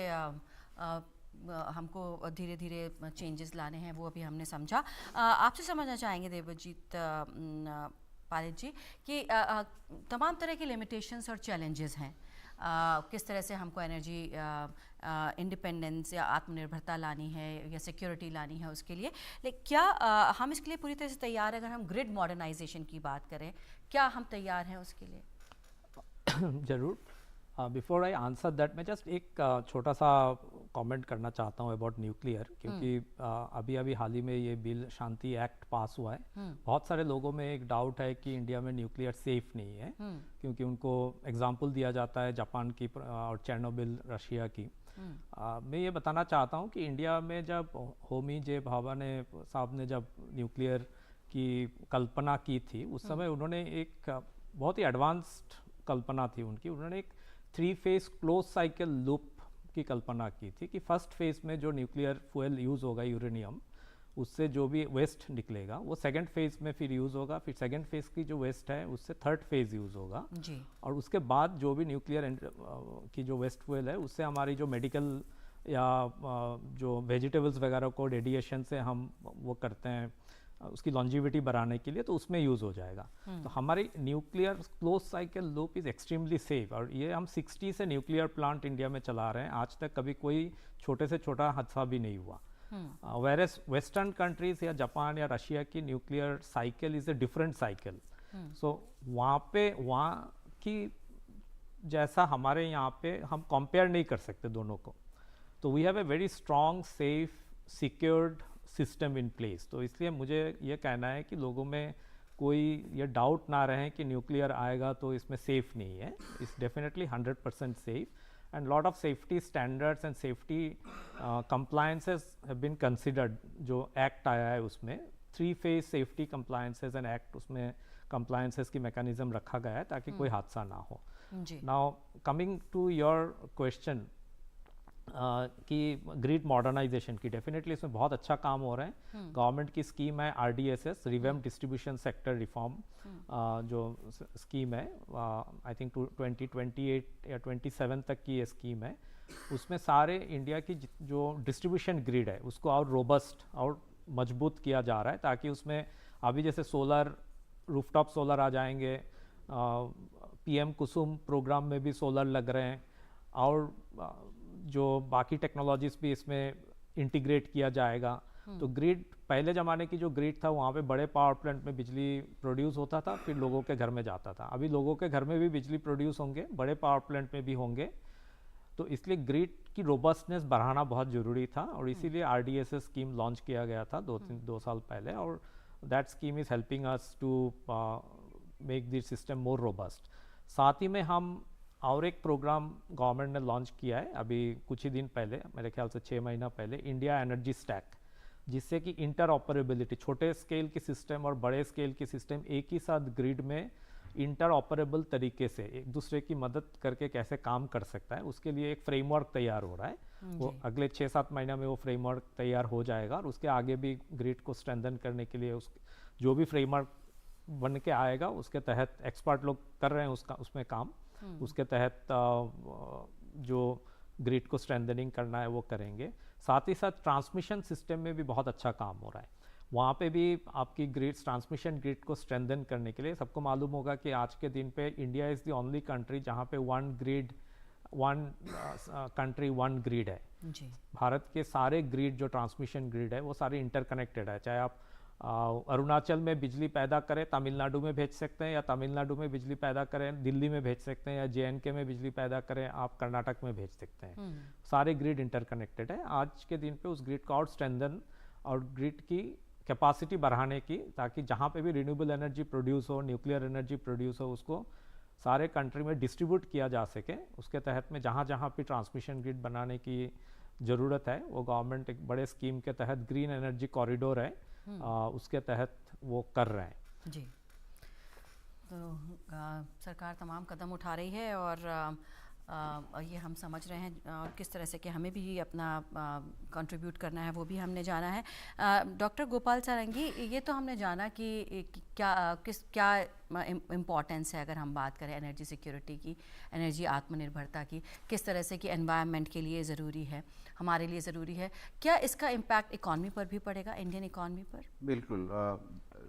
हमको धीरे धीरे चेंजेस लाने हैं, वो अभी हमने समझा। आपसे समझना चाहेंगे देवजीत पालित जी कि तमाम तरह की लिमिटेशंस और चैलेंजेस हैं, किस तरह से हमको एनर्जी इंडिपेंडेंस या आत्मनिर्भरता लानी है या सिक्योरिटी लानी है उसके लिए, लेकिन क्या हम इसके लिए पूरी तरह से तैयार हैं? अगर हम ग्रिड मॉडर्नाइजेशन की बात करें, क्या हम तैयार हैं उसके लिए? जरूर। बिफोर आई आंसर दैट, मैं जस्ट एक छोटा सा कमेंट करना चाहता हूँ अबाउट न्यूक्लियर, क्योंकि अभी अभी हाल ही में ये बिल शांति एक्ट पास हुआ है। बहुत सारे लोगों में एक डाउट है कि इंडिया में न्यूक्लियर सेफ नहीं है, क्योंकि उनको एग्जांपल दिया जाता है जापान की और चेर्नोबिल रशिया की। मैं ये बताना चाहता हूँ कि इंडिया में जब होमी जे भाभा ने साहब ने जब न्यूक्लियर की कल्पना की थी, उस समय उन्होंने एक बहुत ही एडवांस्ड कल्पना थी उनकी। उन्होंने एक 3 फेज क्लोज साइकिल लूप की कल्पना की थी कि फर्स्ट फेज में जो न्यूक्लियर फ्यूल यूज़ होगा यूरेनियम, उससे जो भी वेस्ट निकलेगा वो सेकंड फेज़ में फिर यूज़ होगा, फिर सेकंड फेज़ की जो वेस्ट है उससे थर्ड फेज़ यूज़ होगा जी। और उसके बाद जो भी न्यूक्लियर की जो वेस्ट फ्यूल है उससे हमारी जो मेडिकल या जो वेजिटेबल्स वगैरह को रेडिएशन से हम वो करते हैं उसकी लॉन्जिविटी बढ़ाने के लिए, तो उसमें यूज़ हो जाएगा। तो हमारी nuclear close cycle loop is extremely safe और ये हम 60 से न्यूक्लियर प्लांट इंडिया में चला रहे हैं, आज तक कभी कोई छोटे से छोटा हादसा भी नहीं हुआ। वेरएस वेस्टर्न कंट्रीज या जापान या रशिया की nuclear cycle is a different cycle. So वहाँ की जैसा हमारे यहाँ पे हम कंपेयर नहीं कर सकते दोनों को। तो we have a very strong safe secured system in place. तो इसलिए मुझे ये कहना है कि लोगों में कोई ये डाउट ना रहे कि न्यूक्लियर आएगा तो इसमें सेफ नहीं है। It's definitely 100% safe and lot of safety standards and safety compliances have been considered. जो एक्ट आया है उसमें 3 phase safety compliances and act, उसमें कंप्लायंसेस की मैकेनिज्म रखा गया है ताकि कोई हादसा ना हो। Now coming to your question कि ग्रिड मॉडर्नाइजेशन की, डेफिनेटली इसमें बहुत अच्छा काम हो रहा है। गवर्नमेंट की स्कीम है RDSS, revamp distribution sector reform, जो स्कीम है आई थिंक 2028 या 27 तक की ये स्कीम है। उसमें सारे इंडिया की जो डिस्ट्रीब्यूशन ग्रिड है उसको और रोबस्ट और मजबूत किया जा रहा है, ताकि उसमें अभी जैसे सोलर रूफटॉप सोलर आ जाएंगे, PM कुसुम प्रोग्राम में भी सोलर लग रहे हैं और जो बाकी टेक्नोलॉजीज भी इसमें इंटीग्रेट किया जाएगा। तो ग्रिड, पहले ज़माने की जो ग्रिड था वहाँ पे बड़े पावर प्लांट में बिजली प्रोड्यूस होता था, फिर लोगों के घर में जाता था। अभी लोगों के घर में भी बिजली प्रोड्यूस होंगे, बड़े पावर प्लांट में भी होंगे। तो इसलिए ग्रिड की रोबस्टनेस बढ़ाना बहुत ज़रूरी था और इसीलिए RDSS स्कीम लॉन्च किया गया था 2 साल पहले, और that scheme is helping us to make this system more robust. साथ ही में हम और एक प्रोग्राम गवर्नमेंट ने लॉन्च किया है अभी कुछ ही दिन पहले, मेरे ख्याल से 6 महीना पहले, इंडिया एनर्जी स्टैक, जिससे कि इंटर ऑपरेबिलिटी, छोटे स्केल की सिस्टम और बड़े स्केल की सिस्टम एक ही साथ ग्रिड में इंटर ऑपरेबल तरीके से एक दूसरे की मदद करके कैसे काम कर सकता है, उसके लिए एक फ्रेमवर्क तैयार हो रहा है। वो अगले 6-7 महीना में वो फ्रेमवर्क तैयार हो जाएगा और उसके आगे भी ग्रिड को स्ट्रेंथन करने के लिए जो भी फ्रेमवर्क बन के आएगा उसके तहत एक्सपर्ट लोग कर रहे हैं उसमें काम, उसके तहत जो ग्रिड को स्ट्रेंथनिंग करना है वो करेंगे। साथ ही साथ ट्रांसमिशन सिस्टम में भी बहुत अच्छा काम हो रहा है, वहाँ पे भी आपकी ग्रिड, ट्रांसमिशन ग्रिड को स्ट्रेंथन करने के लिए, सबको मालूम होगा कि आज के दिन पे India is the only country जहाँ पे 1 ग्रिड 1 कंट्री 1 ग्रिड है जी। भारत के सारे ग्रिड जो ट्रांसमिशन ग्रिड है वो सारे इंटरकनेक्टेड है। चाहे आप अरुणाचल में बिजली पैदा करें, तमिलनाडु में भेज सकते हैं, या तमिलनाडु में बिजली पैदा करें दिल्ली में भेज सकते हैं, या JNK में बिजली पैदा करें आप कर्नाटक में भेज सकते हैं। सारे ग्रिड इंटरकनेक्टेड है। आज के दिन पे उस ग्रिड का और स्ट्रेंथन और ग्रिड की कैपेसिटी बढ़ाने की, ताकि जहाँ पे भी रिन्यूएबल एनर्जी प्रोड्यूस हो, न्यूक्लियर एनर्जी प्रोड्यूस हो, उसको सारे कंट्री में डिस्ट्रीब्यूट किया जा सके। उसके तहत में जहाँ जहाँ भी ट्रांसमिशन ग्रिड बनाने की ज़रूरत है वो गवर्नमेंट एक बड़े स्कीम के तहत, ग्रीन एनर्जी कॉरिडोर है, उसके तहत वो कर रहे हैं जी। तो सरकार तमाम कदम उठा रही है और ये हम समझ रहे हैं और किस तरह से कि हमें भी अपना कंट्रीब्यूट करना है वो भी हमने जाना है। डॉक्टर गोपाल सारंगी, ये तो हमने जाना कि क्या इम्पोर्टेंस है अगर हम बात करें एनर्जी सिक्योरिटी की, एनर्जी आत्मनिर्भरता की, किस तरह से कि एनवायरनमेंट के लिए ज़रूरी है, हमारे लिए ज़रूरी है। क्या इसका इम्पैक्ट इकॉनमी पर भी पड़ेगा, इंडियन इकॉनमी पर? बिल्कुल,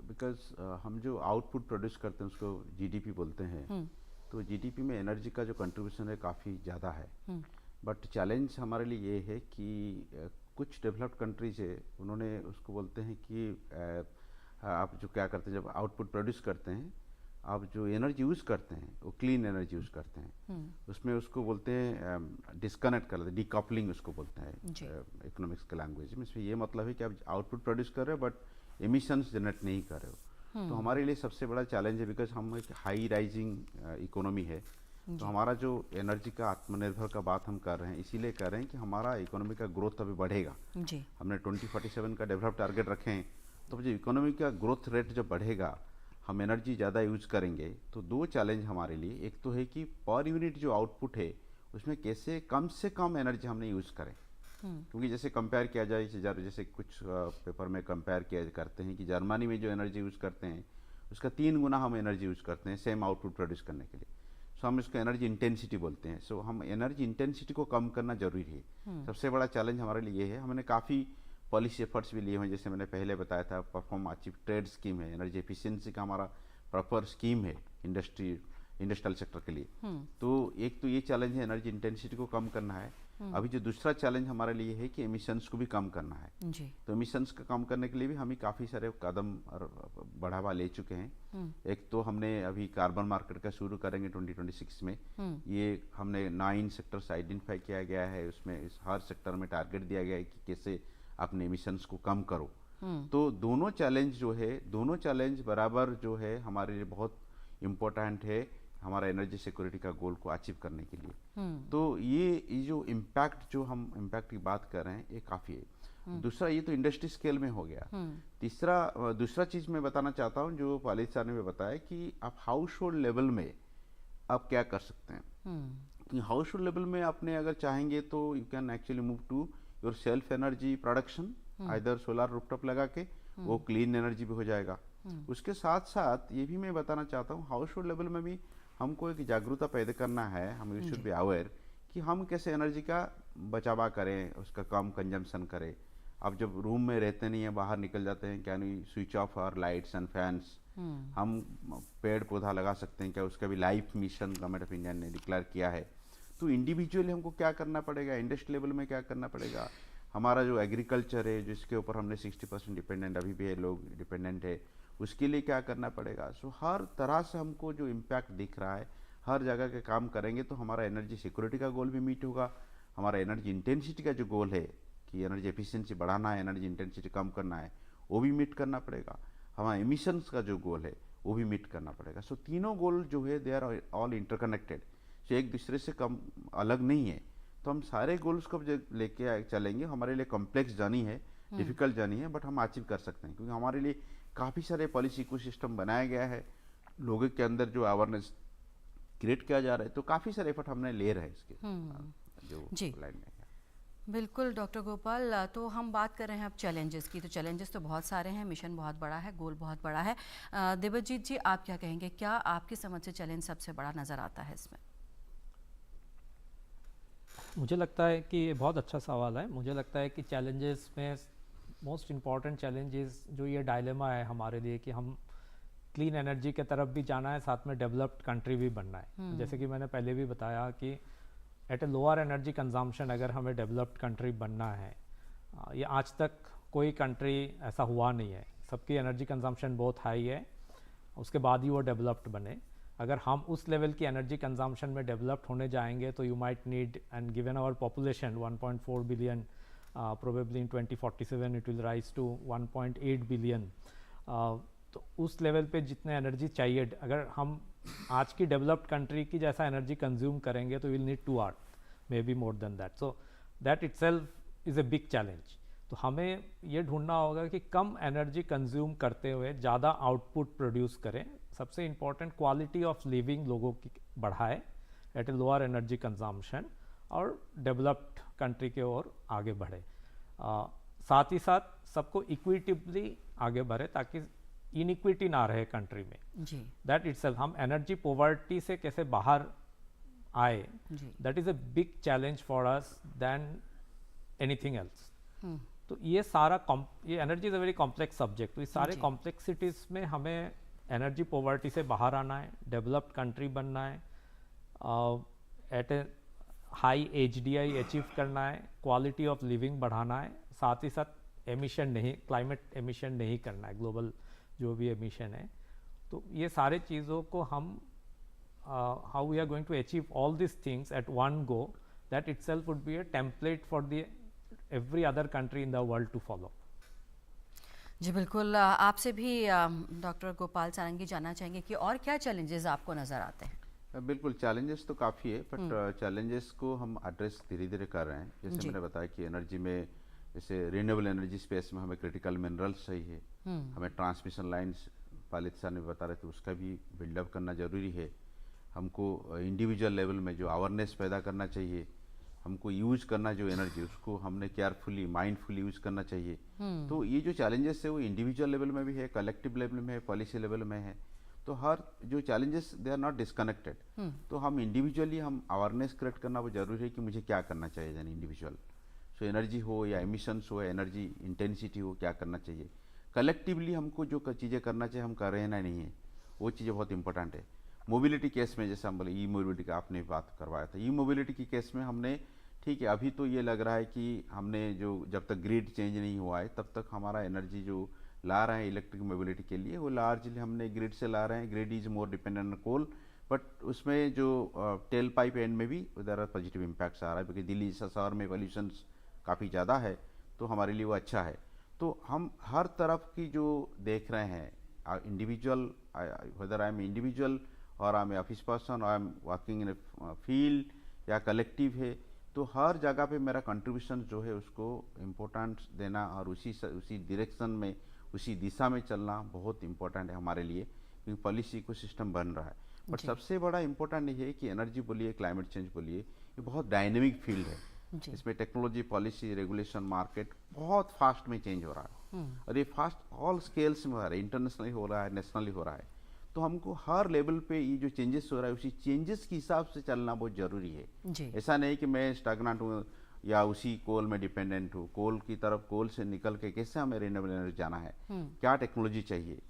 बिकॉज हम जो आउटपुट प्रोड्यूस करते हैं उसको GDP बोलते हैं। तो GDP में एनर्जी का जो कंट्रीब्यूशन है काफ़ी ज़्यादा है। बट चैलेंज हमारे लिए ये है कि कुछ डेवलप्ड कंट्रीज है, उन्होंने उसको बोलते हैं कि आप जो क्या करते हैं, जब आउटपुट प्रोड्यूस करते हैं आप जो एनर्जी यूज़ करते हैं वो क्लीन एनर्जी यूज़ करते हैं, उसमें उसको बोलते हैं डिस्कनेक्ट कर देते हैं, डीकपलिंग उसको बोलते हैं इकोनॉमिक्स के लैंग्वेज में। इसमें ये मतलब है कि आप आउटपुट प्रोड्यूस कर रहे हो बट एमिशंस जनरेट नहीं कर रहे हो। तो हमारे लिए सबसे बड़ा चैलेंज है, बिकॉज हम एक हाई राइजिंग इकोनॉमी है। तो हमारा जो एनर्जी का आत्मनिर्भर का बात हम कर रहे हैं, इसीलिए कर रहे हैं कि हमारा इकोनॉमी का ग्रोथ अभी बढ़ेगा जी। हमने 2047 का डेवलप टारगेट रखे हैं, तो जो इकोनॉमी का ग्रोथ रेट जब बढ़ेगा, हम एनर्जी ज़्यादा यूज करेंगे। तो 2 चैलेंज हमारे लिए, एक तो है कि पर यूनिट जो आउटपुट है उसमें कैसे कम से कम एनर्जी हमने यूज़ करें, क्योंकि जैसे कंपेयर किया जाए, जैसे कुछ पेपर में कंपेयर किया करते हैं कि जर्मनी में जो एनर्जी यूज़ करते हैं उसका 3 गुना हम एनर्जी यूज़ करते हैं सेम आउटपुट प्रोड्यूस करने के लिए। सो हम इसको एनर्जी इंटेंसिटी बोलते हैं। सो हम एनर्जी इंटेंसिटी को कम करना जरूरी है। सबसे बड़ा चैलेंज हमारे लिए ये है। हमने काफ़ी पॉलिसी एफर्ट्स भी लिए हैं, जैसे मैंने पहले बताया था परफॉर्म अचीव ट्रेड स्कीम है, एनर्जी एफिशिएंसी का हमारा प्रॉपर स्कीम है इंडस्ट्रियल सेक्टर के लिए। तो एक तो ये चैलेंज है, एनर्जी इंटेंसिटी को कम करना है। अभी जो दूसरा चैलेंज हमारे लिए है कि एमिशंस को भी कम करना है जी। तो एमिशंस को कम करने के लिए भी हम काफ़ी सारे कदम और बढ़ावा ले चुके हैं। एक तो हमने अभी कार्बन मार्केट का शुरू करेंगे 2026 में। ये हमने 9 सेक्टर्स आइडेंटिफाई किया गया है, उसमें इस हर सेक्टर में टारगेट दिया गया है कि कैसे अपने एमिशंस को कम करो। तो दोनों चैलेंज बराबर जो है हमारे लिए बहुत इम्पोर्टेंट है हमारा एनर्जी सिक्योरिटी का गोल को अचीव करने के लिए। तो ये जो इम्पैक्ट की बात कर रहे हैं ये काफ़ी है। दूसरा, ये तो इंडस्ट्री स्केल में हो गया। दूसरा चीज़ मैं बताना चाहता हूँ जो पालित सर ने बताया कि आप हाउस होल्ड लेवल में आप क्या कर सकते हैं। कि हाउस होल्ड लेवल में आपने अगर चाहेंगे तो you can actually move to your self energy production, either solar rooftop लगा के, वो क्लीन एनर्जी भी हो जाएगा। उसके साथ साथ ये भी मैं बताना चाहता हूँ हाउस होल्ड लेवल में भी हमको एक जागरूकता पैदा करना है। हम वी शुड बी अवेयर कि हम कैसे एनर्जी का बचावा करें, उसका कम कंजम्पशन करें। अब जब रूम में रहते नहीं है, बाहर निकल जाते हैं, can we switch off our lights and fans. हम पेड़ पौधा लगा सकते हैं क्या, उसका भी life mission government of India ने डिक्लेयर किया है। तो इंडिविजुअली हमको क्या करना पड़ेगा, इंडस्ट्री लेवल में क्या करना पड़ेगा। हमारा जो एग्रीकल्चर है जिसके ऊपर हमने 60% डिपेंडेंट अभी भी है, लोग डिपेंडेंट है, उसके लिए क्या करना पड़ेगा। सो हर तरह से हमको जो इम्पैक्ट दिख रहा है, हर जगह के काम करेंगे तो हमारा एनर्जी सिक्योरिटी का गोल भी मीट होगा। हमारा एनर्जी इंटेंसिटी का जो गोल है कि एनर्जी एफिशिएंसी बढ़ाना है, एनर्जी इंटेंसिटी कम करना है, वो भी मीट करना पड़ेगा। हमारा एमिशंस का जो गोल है वो भी मीट करना पड़ेगा। सो तीनों गोल जो है दे आर ऑल इंटरकनेक्टेड, सो एक दूसरे से कम अलग नहीं है। तो हम सारे गोल्स को लेके चलेंगे। हमारे लिए कॉम्प्लेक्स जर्नी है, डिफिकल्ट जर्नी है, बट हम अचीव कर सकते हैं क्योंकि हमारे लिए काफ़ी सारे पॉलिसी इकोसिस्टम बनाया गया है, लोगों के अंदर जो अवेयरनेस क्रिएट किया जा रहा है। तो काफ़ी सारे एफर्ट हमने ले रहे हैं इसके जो जी लाइन में। बिल्कुल डॉक्टर गोपाल, तो हम बात कर रहे हैं अब चैलेंजेस की। तो चैलेंजेस तो बहुत सारे हैं, मिशन बहुत बड़ा है, गोल बहुत बड़ा है। देवजीत जी, आप क्या कहेंगे, क्या आपकी समझ से चैलेंज सबसे बड़ा नज़र आता है इसमें? मुझे लगता है कि ये बहुत अच्छा सवाल है। मुझे लगता है कि चैलेंजेस में मोस्ट इम्पॉर्टेंट चैलेंजेस जो ये डायलेमा है हमारे लिए कि हम क्लीन एनर्जी के तरफ भी जाना है, साथ में डेवलप्ड कंट्री भी बनना है। जैसे कि मैंने पहले भी बताया कि at a lower energy consumption अगर हमें डेवलप्ड कंट्री बनना है, ये आज तक कोई कंट्री ऐसा हुआ नहीं है। सबकी एनर्जी कंजम्पशन बहुत हाई है, उसके बाद ही वो डेवलप्ड बने। अगर हम उस लेवल की एनर्जी कंजम्पशन में डेवलप्ड होने जाएंगे तो you might need, and given our population 1.4 billion, probably in 2047 it will rise to 1.8 billion. तो उस लेवल पे जितने एनर्जी चाहिए, अगर हम आज की डेवलप्ड कंट्री की जैसा एनर्जी कंज्यूम करेंगे तो will need 2 hours, may be more than that. So that itself is a big challenge. तो हमें ये ढूंढना होगा कि कम एनर्जी कंज्यूम करते हुए ज़्यादा आउटपुट प्रोड्यूस करें। सबसे इम्पॉर्टेंट क्वालिटी ऑफ लिविंग लोगों की बढ़ाए at a lower energy consumption, और डेवलप्ड कंट्री के ओर आगे बढ़े। साथ ही साथ सबको इक्विटिवली आगे बढ़े ताकि इनइक्विटी ना रहे कंट्री में। जी, दैट इटसेल्फ, हम एनर्जी पॉवर्टी से कैसे बाहर आए, that is a big challenge for us than anything else. तो ये सारा ये energy is a very complex subject. तो इस सारे कॉम्प्लेक्सिटीज़ में हमें एनर्जी पॉवर्टी से बाहर आना है, डेवलप्ड कंट्री बनना है, एट ए हाई HDI अचीव करना है, क्वालिटी ऑफ लिविंग बढ़ाना है, साथ ही साथ एमिशन नहीं, क्लाइमेट एमिशन नहीं करना है, ग्लोबल जो भी एमिशन है। तो ये सारे चीज़ों को हम how we are going to achieve all this things at one go, that itself would be a template for the every other country in the world to follow. जी बिल्कुल, आपसे भी डॉक्टर गोपाल सारंगी जानना चाहेंगे कि और क्या चैलेंजेस आपको नज़र आते हैं? बिल्कुल, चैलेंजेस तो काफ़ी है, बट चैलेंजेस को हम एड्रेस धीरे धीरे कर रहे हैं। जैसे मैंने बताया कि एनर्जी में, जैसे रिन्यूएबल एनर्जी स्पेस में हमें क्रिटिकल मिनरल्स चाहिए, हमें ट्रांसमिशन लाइन्स पालित सर ने बता रहे थे उसका भी बिल्डअप करना ज़रूरी है। हमको इंडिविजुअल लेवल में जो अवेयरनेस पैदा करना चाहिए, हमको यूज करना जो एनर्जी उसको हमने केयरफुली माइंडफुली यूज करना चाहिए। तो ये जो चैलेंजेस है वो इंडिविजुअल लेवल में भी है, कलेक्टिव लेवल में है, पॉलिसी लेवल में है। तो हर जो challenges they are not disconnected. तो हम इंडिविजुअली हम अवेयरनेस क्रिएट करना वो जरूरी है कि मुझे क्या करना चाहिए एन इंडिविजुअल। सो एनर्जी हो या एमिशंस हो, एनर्जी इंटेंसिटी हो, क्या करना चाहिए। कलेक्टिवली हमको जो चीज़ें करना चाहिए हम कर रहे हैं ना नहीं है, वो चीज़ें बहुत इंपॉर्टेंट है। मोबिलिटी केस में जैसे हम बोले ई मोबिलिटी का आपने बात करवाया था, ई मोबिलिटी की केस में हमने ठीक है अभी तो ये लग रहा है कि हमने जो जब तक ग्रिड चेंज नहीं हुआ है तब तक हमारा एनर्जी जो ला रहे हैं इलेक्ट्रिक मोबिलिटी के लिए वो लार्जली हमने ग्रिड से ला रहे हैं। Grid is more dependent on coal, but उसमें जो टेल पाइप एंड में भी उधर पॉजिटिव इम्पैक्ट्स आ रहा है, क्योंकि दिल्ली जैसा शहर में पॉल्यूशन काफ़ी ज़्यादा है तो हमारे लिए वो अच्छा है। तो हम हर तरफ की जो देख रहे हैं individual, whether I am individual और आई एम ऑफिस पर्सन और I am working in field या कलेक्टिव है, तो हर जगह पे मेरा कंट्रीब्यूशन जो है उसको इम्पोर्टेंस देना और उसी डायरेक्शन में उसी दिशा में चलना बहुत इंपॉर्टेंट है हमारे लिए, क्योंकि पॉलिसी को सिस्टम बन रहा है। बट सबसे बड़ा इंपॉर्टेंट ये है कि एनर्जी बोलिए, क्लाइमेट चेंज बोलिए, ये बहुत डायनेमिक फील्ड है। इसमें टेक्नोलॉजी, पॉलिसी, रेगुलेशन, मार्केट बहुत फास्ट में चेंज हो रहा है और ये फास्ट ऑल स्केल्स में हो रहा है, इंटरनेशनली हो रहा है, नेशनली हो रहा है। तो हमको हर लेवल पे ये जो चेंजेस हो रहा है उसी चेंजेस के हिसाब से चलना बहुत जरूरी है। ऐसा नहीं कि मैं स्टैग्नेंट हूँ या उसी कोल में डिपेंडेंट हूँ। कोल की तरफ, कोल से निकल के कैसे हमें रिन्यूएबल एनर्जी जाना है, क्या टेक्नोलॉजी चाहिए।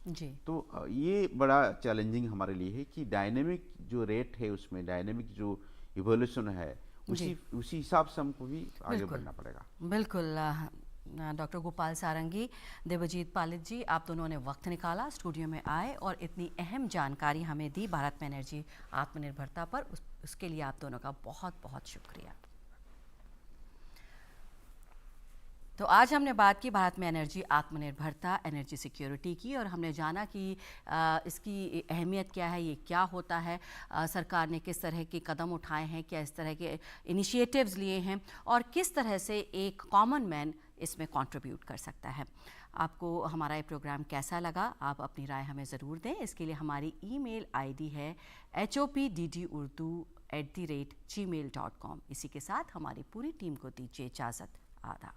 तो ये बड़ा चैलेंजिंग हमारे लिए है कि डायनेमिक जो रेट है उसमें डायनेमिक जो इवोल्यूशन है उसी हिसाब से हमको भी आगे बढ़ना पड़ेगा। बिल्कुल। डॉक्टर गोपाल सारंगी, देवजीत पालित जी, आप दोनों ने वक्त निकाला, स्टूडियो में आए और इतनी अहम जानकारी हमें दी भारत में एनर्जी आत्मनिर्भरता पर। उसके लिए आप दोनों का बहुत बहुत शुक्रिया। तो आज हमने बात की भारत में एनर्जी आत्मनिर्भरता, एनर्जी सिक्योरिटी की, और हमने जाना कि इसकी अहमियत क्या है, ये क्या होता है, सरकार ने किस तरह के कदम उठाए हैं, क्या इस तरह के इनिशिएटिव्स लिए हैं और किस तरह से एक कॉमन मैन इसमें कंट्रीब्यूट कर सकता है। आपको हमारा ये प्रोग्राम कैसा लगा, आप अपनी राय हमें ज़रूर दें। इसके लिए हमारी ईमेल आईडी है hopdurdu@gmail.com। इसी के साथ हमारी पूरी टीम को दीजिए इजाज़त। आदाब।